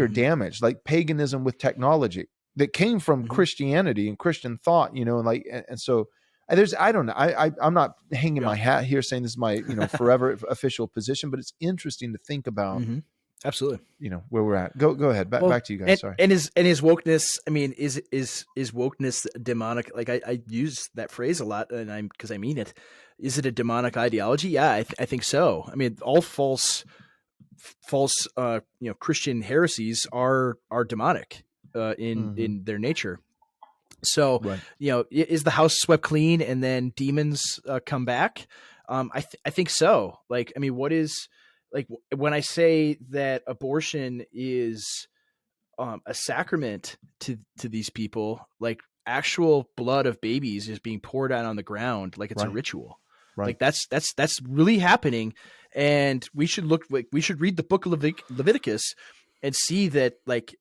damage, like paganism with technology that came from Christianity and Christian thought, you know, and so I don't know. I'm not hanging my hat here saying this is my, you know, forever official position, but it's interesting to think about. Absolutely. You know, where we're at. Go ahead. Back to you guys. Sorry. And his wokeness, I mean, is wokeness demonic? Like I use that phrase a lot, and because I mean it. Is it a demonic ideology? Yeah, I think so. I mean, all false you know, Christian heresies are demonic in their nature. So, you know, is the house swept clean and then demons come back? I think so. Like, I mean, what is, like, when I say that abortion is a sacrament to these people, like actual blood of babies is being poured out on the ground like it's a ritual. Like that's really happening, and we should read the book of Leviticus and see that, like,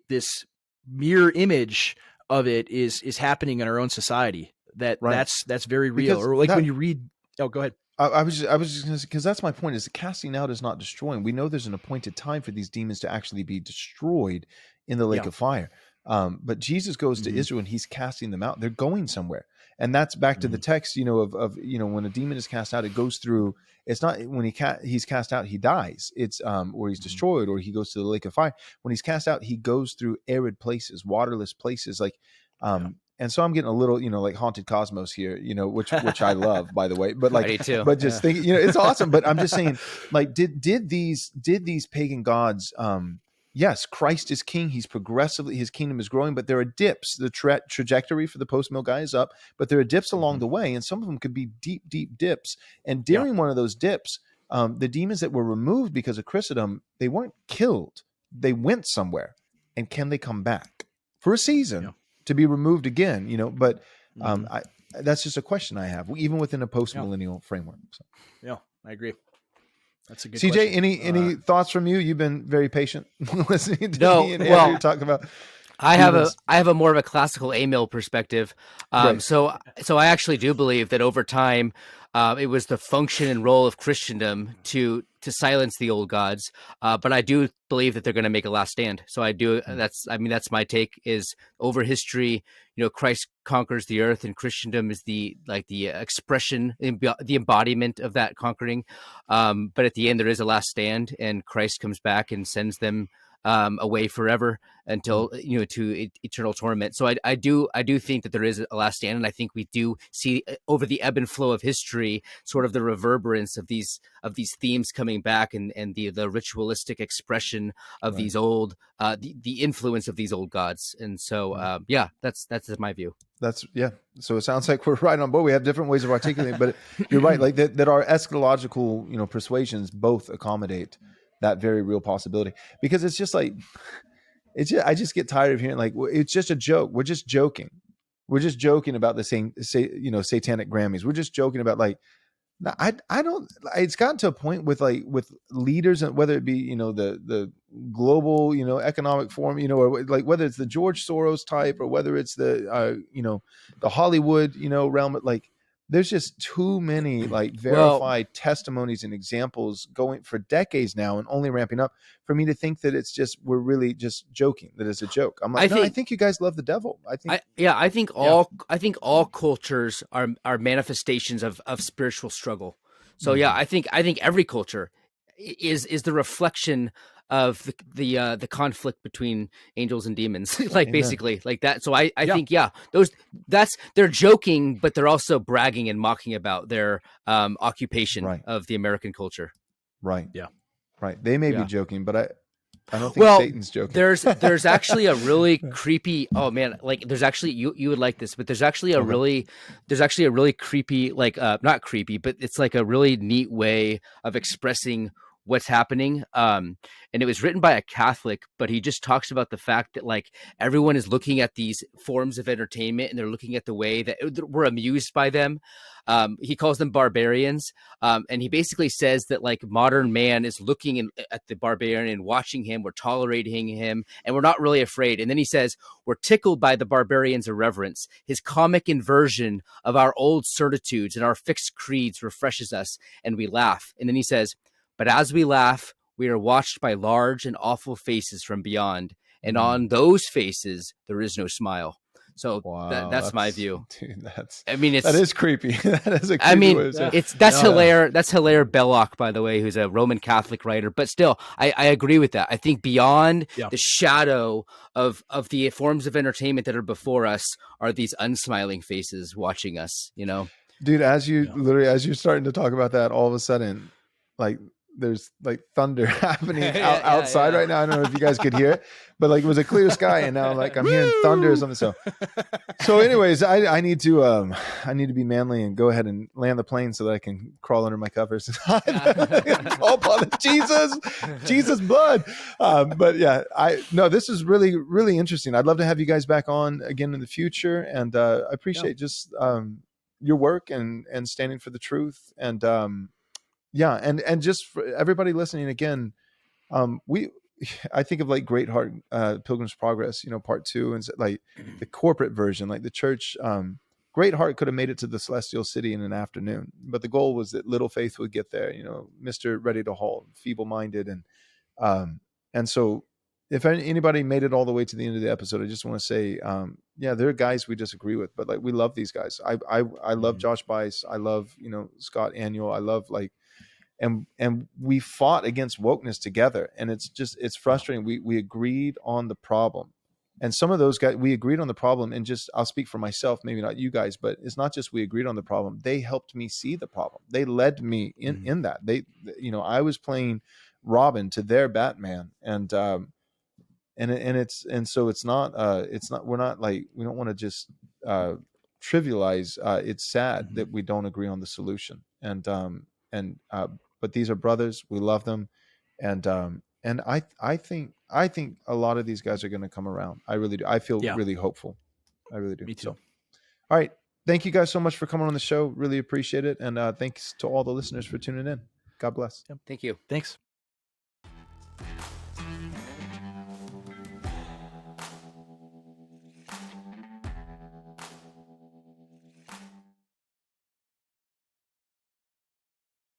this mirror image of it is happening in our own society. That's very real. Because or like when you read, go ahead. I was just going to say, because that's my point, is that casting out is not destroying. We know there's an appointed time for these demons to actually be destroyed in the lake of fire. But Jesus goes to Israel and he's casting them out. They're going somewhere. And that's back to the text, you know, of you know, when a demon is cast out, it goes through, it's not when he's cast out, he dies. It's or he's destroyed, or he goes to the lake of fire. When he's cast out, he goes through arid places, waterless places, like and so I'm getting a little, you know, like Haunted Cosmos here, you know, which I love, by the way. But like, but just thinking, you know, it's awesome. But I'm just saying, like, did these pagan gods? Yes, Christ is king. He's progressively, his kingdom is growing, but there are dips. The trajectory for the post-mill guy is up, but there are dips along the way, and some of them could be deep, deep dips. And during one of those dips, the demons that were removed because of Christendom, they weren't killed. They went somewhere. And can they come back for a season to be removed again? You know, but that's just a question I have, even within a post-millennial framework. So. Yeah, I agree. That's a good CJ, question. Any thoughts from you? You've been very patient listening to me and Andrew talk about. I have a more of a classical Emil perspective. So I actually do believe that over time, it was the function and role of Christendom to silence the old gods. But I do believe that they're going to make a last stand. So I do. That's my take. Is over history, you know, Christ conquers the earth, and Christendom is the expression, the embodiment of that conquering. But at the end, there is a last stand, and Christ comes back and sends them away forever until to eternal torment. So I do think that there is a last stand, and I think we do see over the ebb and flow of history sort of the reverberance of these themes coming back, and the ritualistic expression of these old the influence of these old gods. And so that's my view. So it sounds like we're right on board. We have different ways of articulating, but you're right, like that our eschatological persuasions both accommodate that very real possibility, because it's just like I just get tired of hearing like, well, it's just a joke. We're just joking. We're just joking about the satanic Grammys. We're just joking about like, I don't. It's gotten to a point with leaders, and whether it be the global economic forum, or like whether it's the George Soros type or whether it's the the Hollywood realm, like there's just too many like verified testimonies and examples going for decades now and only ramping up for me to think that we're really just joking, that it's a joke. I'm like, I think you guys love the devil. I think all cultures are manifestations of spiritual struggle. So I think every culture is the reflection of the conflict between angels and demons, like basically like that. So I think they're joking, but they're also bragging and mocking about their occupation of the American culture. Right. Yeah. Right. They may be joking, but I don't think Satan's joking. There's actually a really creepy. Oh man, like there's actually you would like this, but there's actually a really creepy, like not creepy, but it's like a really neat way of expressing what's happening. And it was written by a Catholic, but he just talks about the fact that like everyone is looking at these forms of entertainment and they're looking at the way that we're amused by them. He calls them barbarians. And he basically says that like modern man is looking at the barbarian and watching him, we're tolerating him, and we're not really afraid. And then he says, we're tickled by the barbarian's irreverence. His comic inversion of our old certitudes and our fixed creeds refreshes us, and we laugh. And then he says, but as we laugh, we are watched by large and awful faces from beyond, and on those faces there is no smile. So that's my view. Dude, that is creepy. That is a creepy way to say. That's Hilaire. That's Hilaire Belloc, by the way, who's a Roman Catholic writer. But still, I agree with that. I think beyond the shadow of the forms of entertainment that are before us are these unsmiling faces watching us. Dude, as you're starting to talk about that, all of a sudden, like, there's like thunder happening outside right now. I don't know if you guys could hear it, but like it was a clear sky, and now like I'm hearing thunder or something. So anyways, I need to be manly and go ahead and land the plane so that I can crawl under my covers and call upon Jesus blood. But yeah, this is really, really interesting. I'd love to have you guys back on again in the future, and I appreciate just your work and standing for the truth, and and just for everybody listening again, I think of like Great Heart, Pilgrim's Progress, part 2, and like the corporate version, like the church. Great Heart could have made it to the celestial city in an afternoon, but the goal was that little faith would get there. Mr. Ready to Halt, feeble-minded, and so if anybody made it all the way to the end of the episode, I just want to say, there are guys we disagree with, but like we love these guys. I love Josh Bice. I love Scott Aniol. I love like. And we fought against wokeness together, and it's frustrating. We agreed on the problem, and some of those guys, we agreed on the problem, and I'll speak for myself, maybe not you guys, but it's not just we agreed on the problem. They helped me see the problem. They led me in that. I was playing Robin to their Batman, and so it's not we're not like, we don't want to just trivialize. It's sad that we don't agree on the solution, but these are brothers. We love them, and I think a lot of these guys are going to come around. I really do. I feel really hopeful. I really do. Me too. So, all right. Thank you guys so much for coming on the show. Really appreciate it, and thanks to all the listeners for tuning in. God bless. Thank you. Thanks.